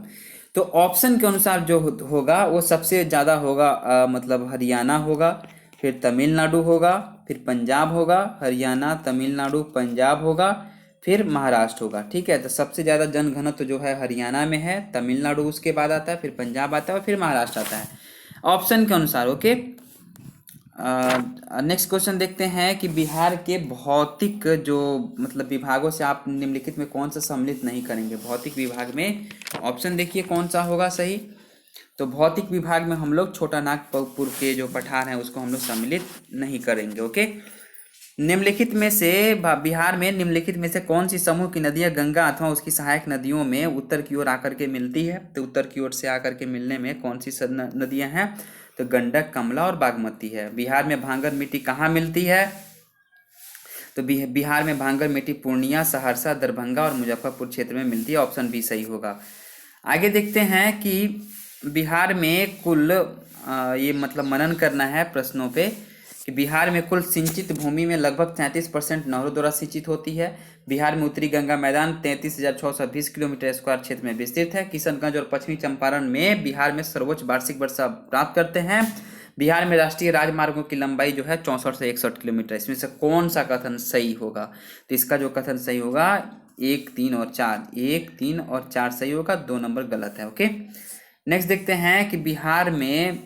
तो ऑप्शन के अनुसार जो होगा वो सबसे ज़्यादा होगा मतलब हरियाणा होगा, फिर तमिलनाडु होगा, फिर पंजाब होगा, हरियाणा, तमिलनाडु, पंजाब होगा, फिर महाराष्ट्र होगा। ठीक है, तो सबसे ज़्यादा जनघनत्व जो है हरियाणा में है, तमिलनाडु उसके बाद आता है, फिर पंजाब आता है और फिर महाराष्ट्र आता है ऑप्शन के अनुसार। ओके, नेक्स्ट क्वेश्चन देखते हैं कि बिहार के भौतिक जो मतलब विभागों से आप निम्नलिखित में कौन सा सम्मिलित नहीं करेंगे। भौतिक विभाग में ऑप्शन देखिए कौन सा होगा सही। तो भौतिक विभाग में हम लोग छोटा नागपुर के जो पठार हैं उसको हम लोग सम्मिलित नहीं करेंगे। ओके, निम्नलिखित में से बिहार में निम्नलिखित में से कौन सी समूह की नदियां गंगा अथवा उसकी सहायक नदियों में उत्तर की ओर आकर के मिलती है। तो उत्तर की ओर से आकर के मिलने में कौन सी नदियां हैं, तो गंडक, कमला और बागमती है। बिहार में भांगर मिट्टी कहाँ मिलती है, तो बिहार में भांगर मिट्टी पूर्णिया, सहरसा, दरभंगा और मुजफ्फरपुर क्षेत्र में मिलती है। ऑप्शन बी सही होगा। आगे देखते हैं कि बिहार में कुल ये मतलब मनन करना है प्रश्नों पे कि बिहार में कुल सिंचित भूमि में लगभग 33% नहरों द्वारा सिंचित होती है। बिहार में उत्तरी गंगा मैदान 33,620 किलोमीटर स्क्वायर क्षेत्र में विस्तृत है। किशनगंज और पश्चिमी चंपारण में बिहार में सर्वोच्च वार्षिक वर्षा प्राप्त करते हैं। बिहार में राष्ट्रीय राजमार्गों की लंबाई जो है 64 से 61 किलोमीटर। इसमें से कौन सा कथन सही होगा? तो इसका जो कथन सही होगा 1, 3 और 4, 1, 3 और 4 सही होगा, 2 नंबर गलत है। ओके, नेक्स्ट देखते हैं कि बिहार में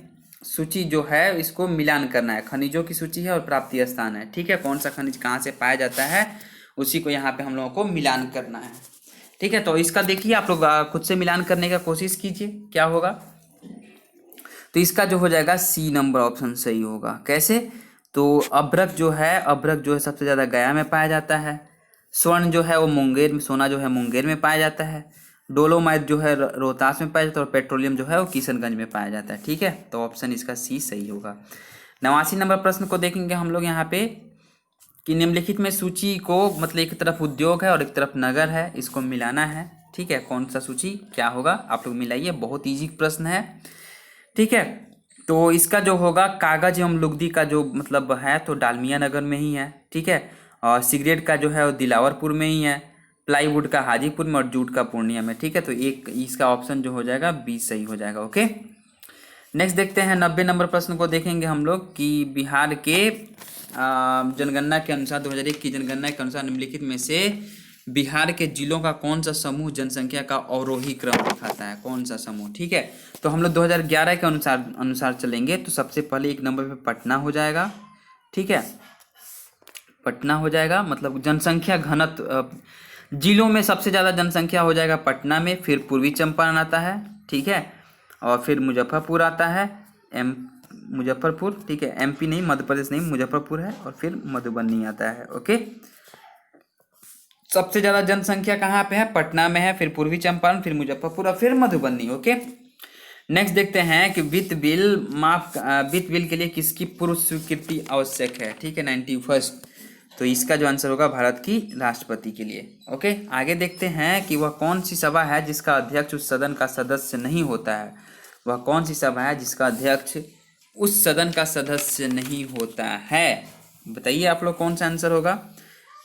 सूची जो है इसको मिलान करना है। खनिजों की सूची है और प्राप्ति स्थान है। ठीक है, कौन सा खनिज कहाँ से पाया जाता है उसी को यहाँ पे हम लोगों को मिलान करना है। ठीक है, तो इसका देखिए आप लोग खुद से मिलान करने का कोशिश कीजिए क्या होगा। तो इसका जो हो जाएगा सी नंबर ऑप्शन सही होगा। कैसे? तो अभ्रक जो है सबसे ज़्यादा गया में पाया जाता है। स्वर्ण जो है वो मुंगेर में, सोना जो है मुंगेर में पाया जाता है। डोलोमाइट जो है रोहतास में पाया जाता है और पेट्रोलियम जो है वो किशनगंज में पाया जाता है। ठीक है, तो ऑप्शन इसका सी सही होगा। 89 नंबर प्रश्न को देखेंगे हम लोग यहाँ पे कि निम्नलिखित में सूची को मतलब एक तरफ उद्योग है और एक तरफ नगर है, इसको मिलाना है। ठीक है, कौन सा सूची क्या होगा आप लोग मिलाइए, बहुत ईजी प्रश्न है। ठीक है, तो इसका जो होगा कागज एवं लुगदी का जो मतलब है तो डालमिया नगर में ही है। ठीक है, और सिगरेट का जो है वो दिलावरपुर में ही है। प्लाईवुड का हाजीपुर में और जूट का पूर्णिया में। ठीक है, तो एक इसका ऑप्शन जो हो जाएगा बी सही हो जाएगा। ओके, नेक्स्ट देखते हैं 90 नंबर प्रश्न को देखेंगे हम लोग कि बिहार के जनगणना के अनुसार 2001 की जनगणना के अनुसार निम्नलिखित में से बिहार के जिलों का कौन सा समूह जनसंख्या का अवरोही क्रम दिखाता है? कौन सा समूह? ठीक है, तो हम लोग 2011 के अनुसार चलेंगे। तो सबसे पहले एक नंबर पे पटना हो जाएगा। ठीक है, पटना हो जाएगा, मतलब जनसंख्या घनत्व जिलों में सबसे ज़्यादा जनसंख्या हो जाएगा पटना में, फिर पूर्वी चंपारण आता है। ठीक है, और फिर मुजफ्फरपुर आता है, मुजफ्फरपुर। ठीक है, एमपी नहीं, मध्य प्रदेश नहीं, मुजफ्फरपुर है, और फिर मधुबनी आता है। ओके, सबसे ज़्यादा जनसंख्या कहाँ पे है? पटना में है, फिर पूर्वी चंपारण, फिर मुजफ्फरपुर और फिर मधुबनी। ओके, नेक्स्ट देखते हैं कि वित्त बिल के लिए किसकी पूर्व स्वीकृति आवश्यक है? ठीक है, 91st। तो इसका जो आंसर होगा भारत की राष्ट्रपति के लिए। ओके, आगे देखते हैं कि वह कौन सी सभा है जिसका अध्यक्ष उस सदन का सदस्य नहीं होता है? वह कौन सी सभा है जिसका अध्यक्ष उस सदन का सदस्य नहीं होता है? बताइए आप लोग कौन सा आंसर होगा।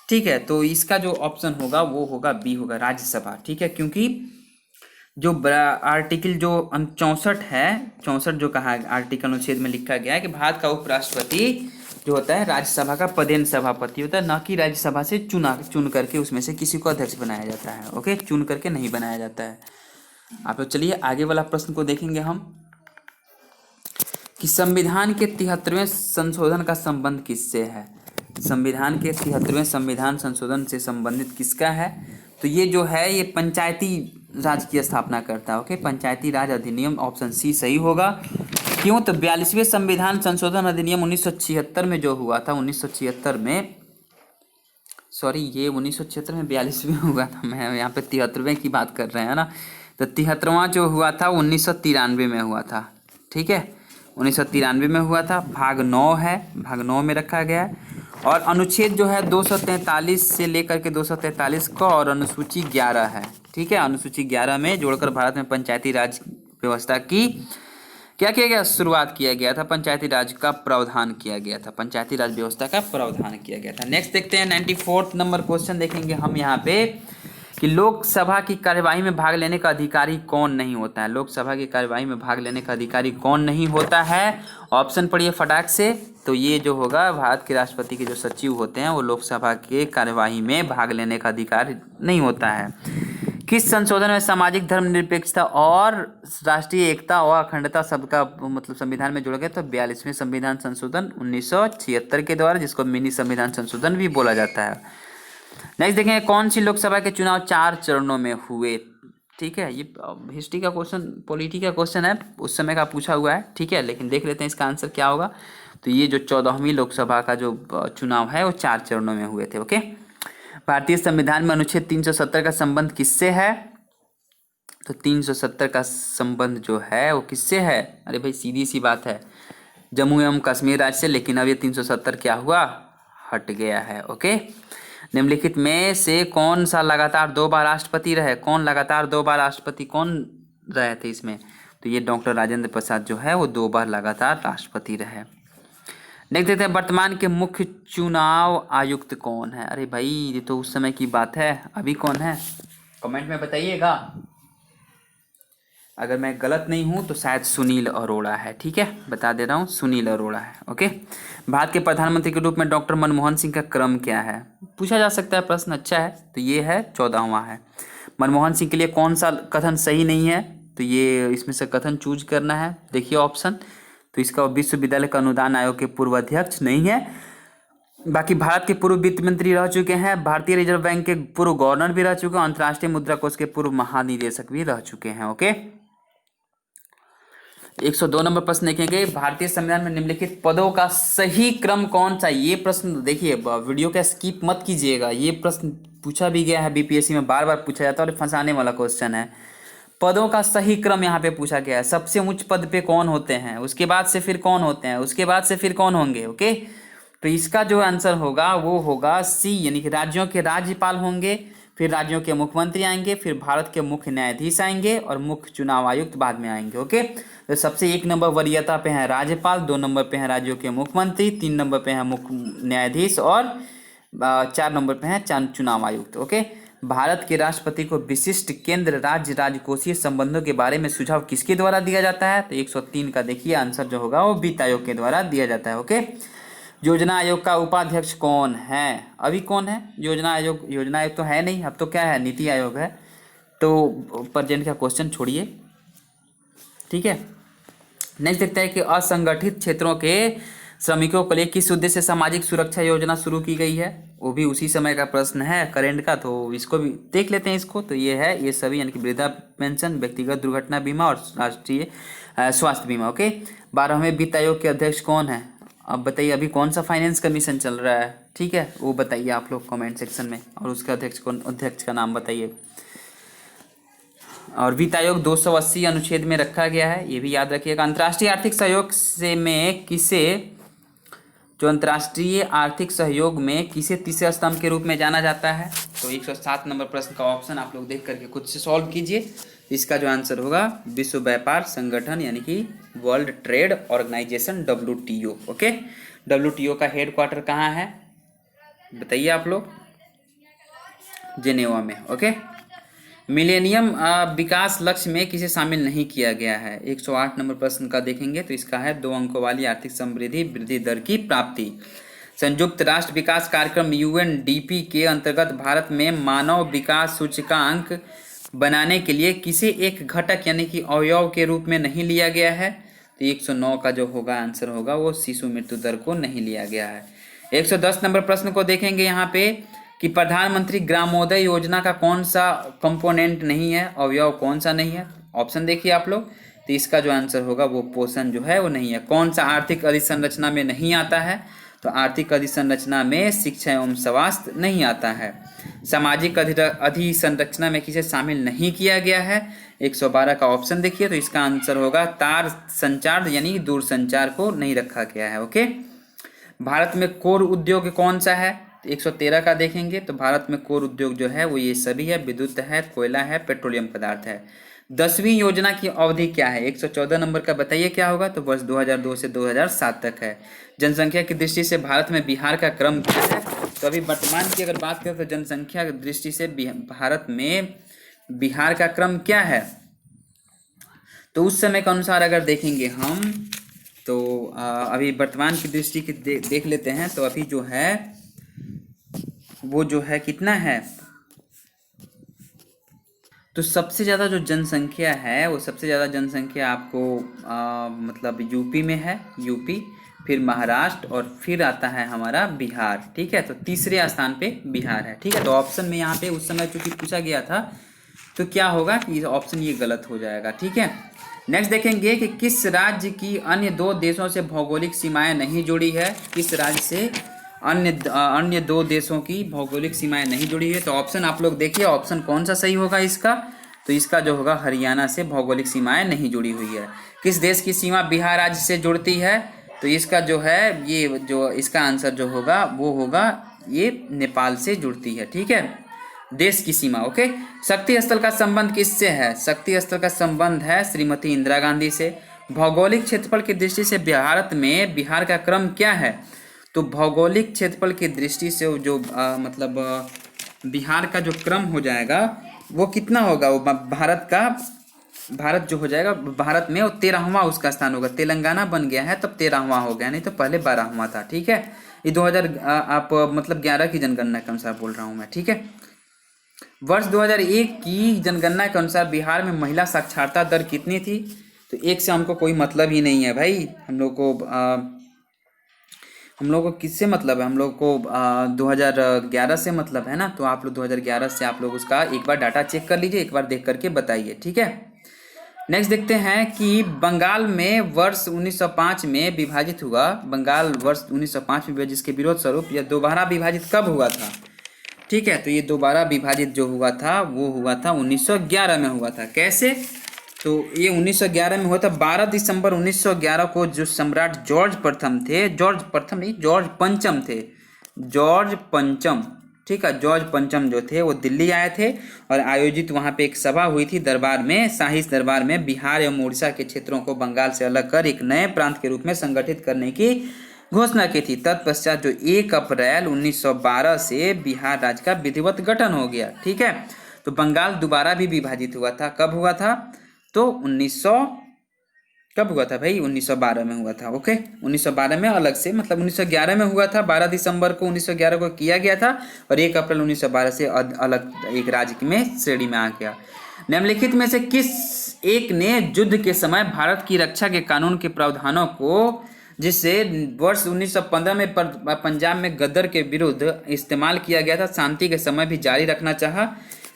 ठीक है, तो इसका जो ऑप्शन होगा वो होगा बी होगा, राज्यसभा। ठीक है, क्योंकि जो आर्टिकल जो 64 है, 64 जो कहा आर्टिकल अनुच्छेद में लिखा गया है कि भारत का उपराष्ट्रपति जो होता है राज्यसभा का पदेन सभापति होता है, ना कि राज्यसभा से चुन करके उसमें से किसी को अध्यक्ष बनाया जाता है। ओके, चुन करके नहीं बनाया जाता है। आप लोग चलिए आगे वाला प्रश्न को देखेंगे हम कि संविधान के 73वें संशोधन का संबंध किससे है? संविधान के 73वें संविधान संशोधन से संबंधित किसका है? तो ये जो है ये पंचायती राज की स्थापना करता है। ओके, पंचायती राज अधिनियम, ऑप्शन सी सही होगा। क्यों? तो 42वें संविधान संशोधन अधिनियम 1976 में जो हुआ था, 1976 में, सॉरी ये 1976 में 42वें हुआ था, मैं यहाँ पे 73वें की बात कर रहे हैं ना। तो 73वां जो हुआ था 1993 में हुआ था। ठीक है, 1993 में हुआ था। भाग 9 है, भाग 9 में रखा गया है। और अनुच्छेद जो है 243 से लेकर के 243 का और अनुसूची 11 है। ठीक है, अनुसूची 11 में जोड़कर भारत में पंचायती राज व्यवस्था की क्या किया गया? शुरुआत किया गया था, पंचायती राज का प्रावधान किया गया था, पंचायती राज व्यवस्था का प्रावधान किया गया था। नेक्स्ट देखते हैं 94th नंबर क्वेश्चन देखेंगे हम यहाँ पे कि लोकसभा की कार्यवाही में भाग लेने का अधिकारी कौन नहीं होता है? लोकसभा की कार्यवाही में भाग लेने का अधिकारी कौन नहीं होता है? ऑप्शन पढ़िए फटाक से। तो ये जो होगा भारत के राष्ट्रपति के जो सचिव होते हैं वो लोकसभा के कार्यवाही में भाग लेने का अधिकार नहीं होता है। किस संशोधन में सामाजिक धर्मनिरपेक्षता और राष्ट्रीय एकता और अखंडता शब्द का मतलब संविधान में जोड़ा गया? तो 42वें संविधान संशोधन 1976 के द्वारा, जिसको मिनी संविधान संशोधन भी बोला जाता है। नेक्स्ट देखेंगे कौन सी लोकसभा के चुनाव 4 चरणों में हुए? ठीक है, ये हिस्ट्री का क्वेश्चन, पॉलिटी का क्वेश्चन है, उस समय का पूछा हुआ है। ठीक है, लेकिन देख लेते हैं इसका आंसर क्या होगा। तो ये जो 14वीं लोकसभा का जो चुनाव है वो 4 चरणों में हुए थे। ओके, भारतीय संविधान में अनुच्छेद 370 का संबंध किससे है? तो 370 का संबंध जो है वो किससे है? अरे भाई सीधी सी बात है, जम्मू एवं कश्मीर राज्य से। लेकिन अब ये 370 क्या हुआ? हट गया है। ओके, निम्नलिखित में से कौन सा लगातार 2 बार राष्ट्रपति रहे? कौन लगातार 2 बार राष्ट्रपति कौन रहे थे इसमें? तो ये डॉक्टर राजेंद्र प्रसाद जो है वो 2 बार लगातार राष्ट्रपति रहे। देख देते हैं वर्तमान के मुख्य चुनाव आयुक्त कौन है। अरे भाई ये तो उस समय की बात है, अभी कौन है कमेंट में बताइएगा। अगर मैं गलत नहीं हूं तो शायद सुनील अरोड़ा है। ठीक है, बता दे रहा हूं, सुनील अरोड़ा है। ओके, भारत के प्रधानमंत्री के रूप में डॉक्टर मनमोहन सिंह का क्रम क्या है? पूछा जा सकता है, प्रश्न अच्छा है। तो ये है 14वां है। मनमोहन सिंह के लिए कौन सा कथन सही नहीं है? तो ये इसमें से कथन चूज करना है। देखिए ऑप्शन, तो इसका विश्वविद्यालय का अनुदान आयोग के पूर्व अध्यक्ष नहीं है। बाकी भारत के पूर्व वित्त मंत्री रह चुके हैं, भारतीय रिजर्व बैंक के पूर्व गवर्नर भी रह चुके हैं, अंतर्राष्ट्रीय मुद्रा कोष के पूर्व महानिदेशक भी रह चुके हैं। ओके, 102 नंबर प्रश्न देखेंगे, भारतीय संविधान में निम्नलिखित पदों का सही क्रम कौन सा? ये प्रश्न देखिए, वीडियो का स्किप मत कीजिएगा। ये प्रश्न पूछा भी गया है बीपीएससी में, बार बार पूछा जाता है और फंसाने वाला क्वेश्चन है। पदों का सही क्रम यहाँ पे पूछा गया है। सबसे उच्च पद पे कौन होते हैं, उसके बाद से फिर कौन होते हैं, उसके बाद से फिर कौन होंगे। ओके, तो इसका जो आंसर होगा वो होगा सी, यानी कि राज्यों के राज्यपाल होंगे, फिर राज्यों के मुख्यमंत्री आएंगे, फिर भारत के मुख्य न्यायाधीश आएंगे और मुख्य चुनाव आयुक्त बाद में आएंगे। ओके, तो सबसे 1 नंबर वरीयता पे है राज्यपाल, 2 नंबर पे है राज्यों के मुख्यमंत्री, 3 नंबर पे है मुख्य न्यायाधीश और 4 नंबर पे है चुनाव आयुक्त। ओके, भारत के राष्ट्रपति को विशिष्ट केंद्र राज्य राजकोषीय संबंधों के बारे में सुझाव किसके द्वारा दिया जाता है? तो 103 का देखिए आंसर जो होगा वो वित्त आयोग के द्वारा दिया जाता है। ओके, योजना आयोग का उपाध्यक्ष कौन है? अभी कौन है? योजना आयोग तो है नहीं, अब तो क्या है, नीति आयोग है। तो प्रेजेंट का क्वेश्चन छोड़िए। ठीक है, नेक्स्ट देखते हैं कि असंगठित क्षेत्रों के श्रमिकों के लिए किस उद्देश्य से सामाजिक सुरक्षा योजना शुरू की गई है? वो भी उसी समय का प्रश्न है, करंट का, तो इसको भी देख लेते हैं इसको। तो ये है, ये सभी यानी कि वृद्धा पेंशन, व्यक्तिगत दुर्घटना बीमा और राष्ट्रीय स्वास्थ्य बीमा। ओके, 12वें वित्त आयोग के अध्यक्ष कौन है? अब बताइए, अभी कौन सा फाइनेंस कमीशन चल रहा है? ठीक है, वो बताइए आप लोग कमेंट सेक्शन में, और उसके अध्यक्ष का नाम बताइए। और वित्त आयोग 280 अनुच्छेद में रखा गया है, ये भी याद रखिएगा। अंतर्राष्ट्रीय आर्थिक सहयोग से में किसे जो अंतर्राष्ट्रीय आर्थिक सहयोग में किसे तीसरे स्तंभ के रूप में जाना जाता है? तो 107 नंबर प्रश्न का ऑप्शन आप लोग देख करके खुद से सॉल्व कीजिए। इसका जो आंसर होगा विश्व व्यापार संगठन, यानी कि world trade organisation, WTO। Okay, WTO का हेडक्वार्टर कहाँ है बताइए आप लोग? जेनेवा में। ओके, मिलेनियम विकास लक्ष्य में किसे शामिल नहीं किया गया है? 108 नंबर प्रश्न का देखेंगे तो इसका है 2 अंकों वाली आर्थिक समृद्धि वृद्धि दर की प्राप्ति। संयुक्त राष्ट्र विकास कार्यक्रम UNDP के अंतर्गत भारत में मानव विकास सूचकांक बनाने के लिए किसे एक घटक यानी कि अवयव के रूप में नहीं लिया गया है? तो 109 का जो होगा आंसर होगा वो शिशु मृत्यु दर को नहीं लिया गया है। 110 नंबर प्रश्न को देखेंगे यहाँ पे कि प्रधानमंत्री ग्रामोदय योजना का कौन सा कंपोनेंट नहीं है, अवयव कौन सा नहीं है? ऑप्शन देखिए आप लोग, तो इसका जो आंसर होगा वो पोषण जो है वो नहीं है। कौन सा आर्थिक अधिसंरचना में नहीं आता है? तो आर्थिक अधिसंरचना में शिक्षा एवं स्वास्थ्य नहीं आता है। सामाजिक अधिसंरचना में किसे शामिल नहीं किया गया है? 112 का ऑप्शन देखिए, तो इसका आंसर होगा तार संचार यानी दूरसंचार को नहीं रखा गया है। ओके, भारत में कोर उद्योग कौन सा है? 113 का देखेंगे तो भारत में कोर उद्योग जो है वो ये सभी है, विद्युत है, कोयला है, पेट्रोलियम पदार्थ है। 10वीं योजना की अवधि क्या है? 114 नंबर का बताइए क्या होगा? तो वर्ष 2002 से 2007 तक है। जनसंख्या की दृष्टि से भारत में बिहार का क्रम क्या है? तो अभी वर्तमान की अगर बात करें तो जनसंख्या की दृष्टि से भारत में बिहार का क्रम क्या है? तो उस समय के अनुसार अगर देखेंगे हम तो अभी वर्तमान की दृष्टि की देख लेते हैं, तो अभी जो है वो जो है कितना है? तो सबसे ज़्यादा जो जनसंख्या है वो सबसे ज़्यादा जनसंख्या आपको मतलब यूपी में है, यूपी, फिर महाराष्ट्र और फिर आता है हमारा बिहार। ठीक है, तो तीसरे स्थान पे बिहार है। ठीक है, तो ऑप्शन में यहाँ पे उस समय चूंकि पूछा गया था तो क्या होगा कि ऑप्शन ये गलत हो जाएगा। ठीक है, नेक्स्ट देखेंगे कि किस राज्य की अन्य 2 देशों से भौगोलिक सीमाएं नहीं जुड़ी है? किस राज्य से अन्य 2 देशों की भौगोलिक सीमाएं नहीं जुड़ी है? तो ऑप्शन आप लोग देखिए, ऑप्शन कौन सा सही होगा इसका? तो इसका जो होगा हरियाणा से भौगोलिक सीमाएं नहीं जुड़ी हुई है। किस देश की सीमा बिहार राज्य से जुड़ती है? तो इसका जो है ये जो इसका आंसर जो होगा वो होगा ये नेपाल से जुड़ती है। ठीक है, देश की सीमा। ओके, शक्ति स्थल का संबंध किससे है? शक्ति स्थल का संबंध है श्रीमती इंदिरा गांधी से। भौगोलिक क्षेत्रफल की दृष्टि से भारत में बिहार का क्रम क्या है? तो भौगोलिक क्षेत्रफल की दृष्टि से जो बिहार का जो क्रम हो जाएगा वो कितना होगा? वो भारत जो हो जाएगा भारत में वो 13वां उसका स्थान होगा। तेलंगाना बन गया है तब 13वां हो गया, नहीं तो पहले 12वां था। ठीक है, ये 11 की जनगणना के अनुसार बोल रहा हूँ मैं। ठीक है, वर्ष 2001 की जनगणना के अनुसार बिहार में महिला साक्षरता दर कितनी थी? तो एक से हमको कोई मतलब ही नहीं है भाई। हम लोग को किससे मतलब है? हम लोग को 2011 से मतलब है ना। तो आप लोग 2011 से आप लोग उसका एक बार डाटा चेक कर लीजिए, एक बार देख करके बताइए। ठीक है, नेक्स्ट देखते हैं कि बंगाल में वर्ष 1905 में विभाजित हुआ। बंगाल वर्ष 1905 में जिसके विरोध स्वरूप यह दोबारा विभाजित कब हुआ था? ठीक है, तो ये दोबारा विभाजित जो हुआ था वो हुआ था 1911 में हुआ था। कैसे? तो ये 1911 में हुआ था। 12 दिसंबर 1911 को जो सम्राट जॉर्ज पंचम थे, जॉर्ज पंचम, ठीक है, जॉर्ज पंचम जो थे वो दिल्ली आए थे और आयोजित वहाँ पे एक सभा हुई थी दरबार में, शाही दरबार में। बिहार एवं उड़ीसा के क्षेत्रों को बंगाल से अलग कर एक नए प्रांत के रूप में संगठित करने की घोषणा की थी। तत्पश्चात जो 1 अप्रैल 1912 से बिहार राज्य का विधिवत गठन हो गया। ठीक है, तो बंगाल दोबारा भी विभाजित हुआ था। कब हुआ था? तो 1912 में हुआ था। ओके, 1912 में अलग से, मतलब 1911 में हुआ था। 12 दिसंबर को 1911 को किया गया था और 1 अप्रैल 1912 से अलग एक राज्य में श्रेणी में आ गया। निम्नलिखित में से किस एक ने युद्ध के समय भारत की रक्षा के कानून के प्रावधानों को, जिससे वर्ष 1915 में पंजाब में गद्दर के विरुद्ध इस्तेमाल किया गया था, शांति के समय भी जारी रखना चाहा?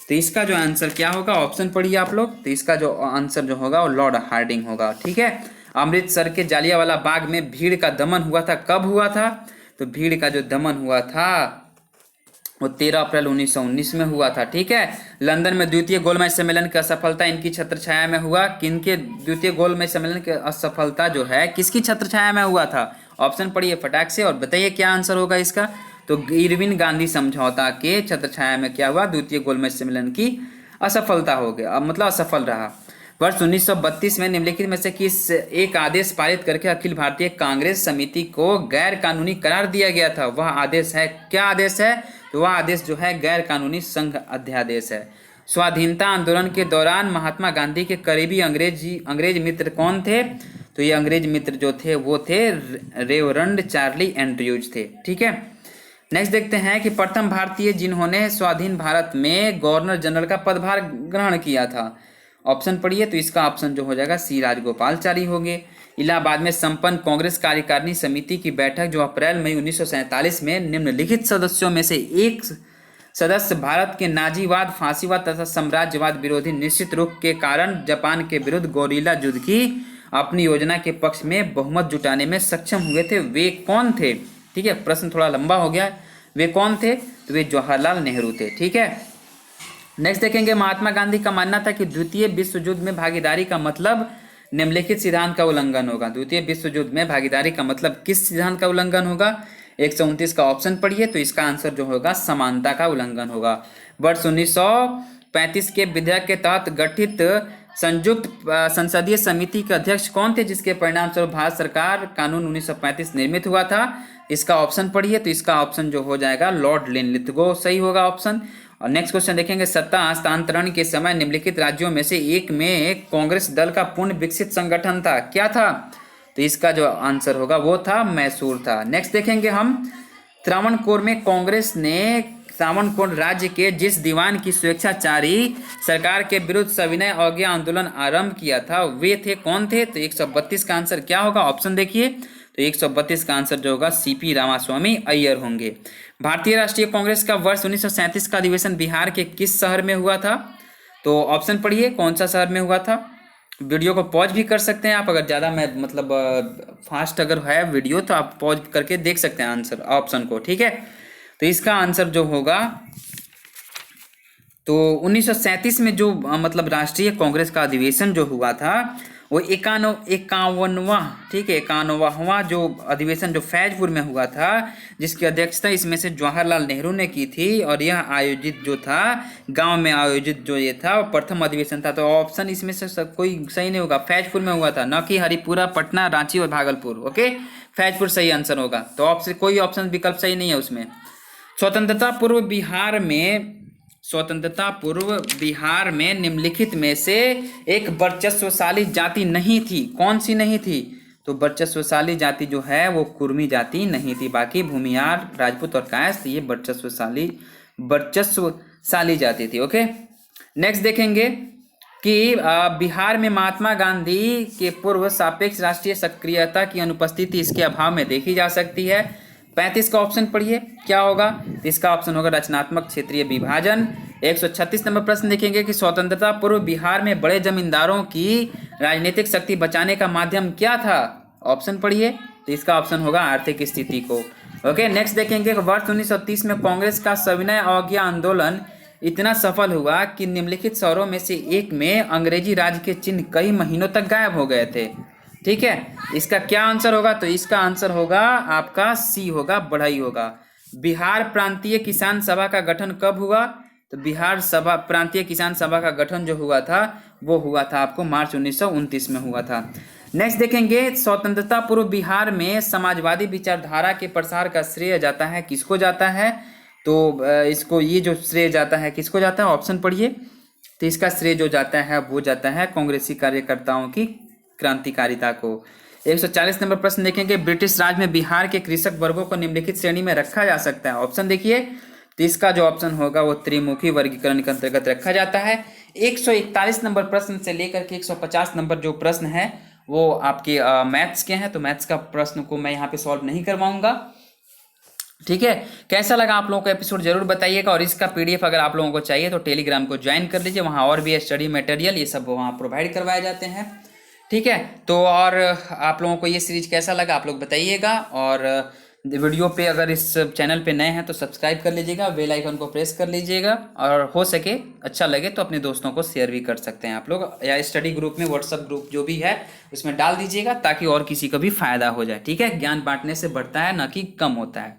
तो इसका जो आंसर क्या होगा? ऑप्शन पढ़िए आप लोग। तो इसका जो आंसर जो होगा वो लॉर्ड हार्डिंग होगा। ठीक है, अमृतसर के जालियांवाला बाग में भीड़ का दमन हुआ था। कब हुआ था? तो भीड़ का जो दमन हुआ था वो 13 अप्रैल 1919 में हुआ था। ठीक है, लंदन में द्वितीय गोलमेज सम्मेलन की असफलता इनकी छत्रछाया में हुआ। किनके द्वितीय गोलमेज सम्मेलन की असफलता जो है किसकी छत्रछाया में हुआ था? ऑप्शन पढ़िए फटाक से और बताइए क्या आंसर होगा इसका। तो इरविन गांधी समझौता के छत्रछाया में क्या हुआ? द्वितीय गोलमेज सम्मेलन की असफलता हो गया, मतलब असफल रहा। वर्ष 1932 में निम्नलिखित में से किस एक आदेश पारित करके अखिल भारतीय कांग्रेस समिति को गैर कानूनी करार दिया गया था? वह आदेश है, क्या आदेश है? तो वह आदेश जो है गैर कानूनी संघ अध्यादेश है। स्वाधीनता आंदोलन के दौरान महात्मा गांधी के करीबी अंग्रेज मित्र कौन थे? तो ये अंग्रेज मित्र जो थे वो थे रेवरेंड चार्ली एंड्रयूज थे। ठीक है, नेक्स्ट देखते हैं कि प्रथम भारतीय जिन्होंने स्वाधीन भारत में गवर्नर जनरल का पदभार ग्रहण किया था। ऑप्शन पढ़िए। तो इसका ऑप्शन जो हो जाएगा सी राजगोपालचारी होंगे। इलाहाबाद में संपन्न कांग्रेस कार्यकारिणी समिति की बैठक जो अप्रैल मई 1947 में निम्नलिखित सदस्यों में से एक सदस्य भारत के नाजीवाद, फांसीवाद तथा साम्राज्यवाद विरोधी निश्चित रुख के कारण जापान के विरुद्ध गोरिल्ला युद्ध की अपनी योजना के पक्ष में बहुमत जुटाने में सक्षम हुए थे, वे कौन थे? ठीक है, प्रश्न थोड़ा लंबा हो गया। वे कौन थे? तो वे जवाहरलाल नेहरू थे। ठीक है, नेक्स्ट देखेंगे महात्मा गांधी का मानना था कि द्वितीय विश्व युद्ध में भागीदारी का मतलब निम्नलिखित सिद्धांत का उल्लंघन होगा। द्वितीय विश्व युद्ध में भागीदारी का मतलब किस सिद्धांत का उल्लंघन होगा? 129 का ऑप्शन पढ़िए। तो इसका आंसर जो होगा समानता का उल्लंघन होगा। वर्ष 1935 के विधेयक के तहत गठित संयुक्त संसदीय समिति के अध्यक्ष कौन थे, जिसके परिणाम स्वरूप भारत सरकार कानून 1935 निर्मित हुआ था? इसका ऑप्शन पढ़िए। तो इसका ऑप्शन जो हो जाएगा लॉर्ड लिनलिथगो सही होगा ऑप्शन। और नेक्स्ट क्वेश्चन देखेंगे, सत्ता हस्तांतरण के समय निम्नलिखित राज्यों में से एक में कांग्रेस दल का पूर्ण विकसित संगठन था, क्या था? तो इसका जो आंसर होगा वो था मैसूर था। नेक्स्ट देखेंगे हम, त्रावणकोर में कांग्रेस ने त्रावणकोर राज्य के जिस दीवान की स्वेच्छाचारी सरकार के विरुद्ध सविनय अवज्ञा आंदोलन आरंभ किया था वे थे, कौन थे? तो 132 का आंसर क्या होगा? ऑप्शन देखिए। तो 132 का आंसर जो होगा सीपी रामास्वामी अय्यर होंगे। भारतीय राष्ट्रीय कांग्रेस का वर्ष 1937 का अधिवेशन बिहार के किस शहर में हुआ था? तो ऑप्शन पढ़िए, कौन सा शहर में हुआ था? वीडियो को पॉज भी कर सकते हैं आप, अगर ज़्यादा फास्ट अगर है वीडियो तो आप पॉज करके देख सकते हैं आंसर ऑप्शन को। ठीक है, तो इसका आंसर जो होगा तो 1937 में जो राष्ट्रीय कांग्रेस का अधिवेशन जो हुआ था वो 51वां, ठीक है, 51वां जो अधिवेशन जो फैजपुर में हुआ था, जिसकी अध्यक्षता इसमें से जवाहरलाल नेहरू ने की थी, और यह आयोजित जो था गांव में आयोजित जो ये था वो प्रथम अधिवेशन था। तो ऑप्शन इसमें से सब कोई सही नहीं होगा, फैजपुर में हुआ था, न कि हरिपुरा, पटना, रांची और भागलपुर। ओके, फैजपुर सही आंसर होगा। तो ऑप्शन कोई ऑप्शन विकल्प सही नहीं है उसमें। स्वतंत्रता पूर्व बिहार में निम्नलिखित में से एक वर्चस्वशाली जाति नहीं थी, कौन सी नहीं थी? तो वर्चस्वशाली जाति जो है वो कुर्मी जाति नहीं थी, बाकी भूमिहार, राजपूत और कायस्थ ये वर्चस्वशाली जाति थी। ओके, नेक्स्ट देखेंगे कि बिहार में महात्मा गांधी के पूर्व सापेक्ष राष्ट्रीय सक्रियता की अनुपस्थिति इसके अभाव में देखी जा सकती है। 35 का ऑप्शन पढ़िए क्या होगा? तो इसका ऑप्शन होगा रचनात्मक क्षेत्रीय विभाजन। 136 नंबर प्रश्न देखेंगे कि स्वतंत्रता पूर्व बिहार में बड़े जमींदारों की राजनीतिक शक्ति बचाने का माध्यम क्या था? ऑप्शन पढ़िए, तो इसका ऑप्शन होगा आर्थिक स्थिति को। ओके, नेक्स्ट देखेंगे वर्ष 1930 में कांग्रेस का सविनय अवज्ञा आंदोलन इतना सफल हुआ कि निम्नलिखित शहरों में से एक में अंग्रेजी राज के चिन्ह कई महीनों तक गायब हो गए थे। ठीक है, इसका क्या आंसर होगा? तो इसका आंसर होगा आपका सी होगा, बढ़ई होगा। बिहार प्रांतीय किसान सभा का गठन कब हुआ? तो बिहार सभा प्रांतीय किसान सभा का गठन जो हुआ था वो हुआ था आपको मार्च 1929 में हुआ था। नेक्स्ट देखेंगे स्वतंत्रता पूर्व बिहार में समाजवादी विचारधारा के प्रसार का श्रेय जाता है किसको जाता है? तो इसको ये जो श्रेय जाता है किसको जाता है? ऑप्शन पढ़िए, तो इसका श्रेय जो जाता है वो जाता है कांग्रेसी कार्यकर्ताओं की क्रांतिकारिता को। 140 नंबर प्रश्न देखेंगे ब्रिटिश राज में बिहार के कृषक वर्गों को निम्नलिखित श्रेणी में रखा जा सकता है। ऑप्शन देखिए, तो इसका जो ऑप्शन होगा वो त्रिमुखी वर्गीकरण के अंतर्गत रखा जाता है। 141 नंबर प्रश्न से लेकर के 150 नंबर जो प्रश्न है वो आपके मैथ्स के हैं, तो मैथ्स का प्रश्न को मैं यहाँ पे सॉल्व नहीं करवाऊंगा। ठीक है, कैसा लगा आप लोगों का एपिसोड जरूर बताइएगा, और इसका पीडीएफ अगर आप लोगों को चाहिए तो टेलीग्राम को ज्वाइन कर लीजिए, वहाँ और भी स्टडी मटेरियल ये सब वहाँ प्रोवाइड करवाए जाते हैं। ठीक है, तो और आप लोगों को ये सीरीज कैसा लगा आप लोग बताइएगा, और वीडियो पे अगर इस चैनल पे नए हैं तो सब्सक्राइब कर लीजिएगा, बेल आइकन को प्रेस कर लीजिएगा, और हो सके अच्छा लगे तो अपने दोस्तों को शेयर भी कर सकते हैं आप लोग, या स्टडी ग्रुप में व्हाट्सअप ग्रुप जो भी है उसमें डाल दीजिएगा ताकि और किसी का भी फायदा हो जाए। ठीक है, ज्ञान बांटने से बढ़ता है ना कि कम होता है।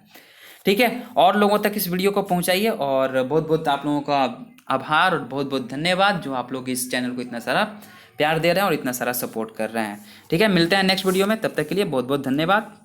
ठीक है, और लोगों तक इस वीडियो को पहुंचाइए, और बहुत बहुत आप लोगों का आभार और बहुत बहुत धन्यवाद जो आप लोग इस चैनल को इतना सारा प्यार दे रहे हैं और इतना सारा सपोर्ट कर रहे हैं। ठीक है, मिलते हैं नेक्स्ट वीडियो में, तब तक के लिए बहुत बहुत धन्यवाद।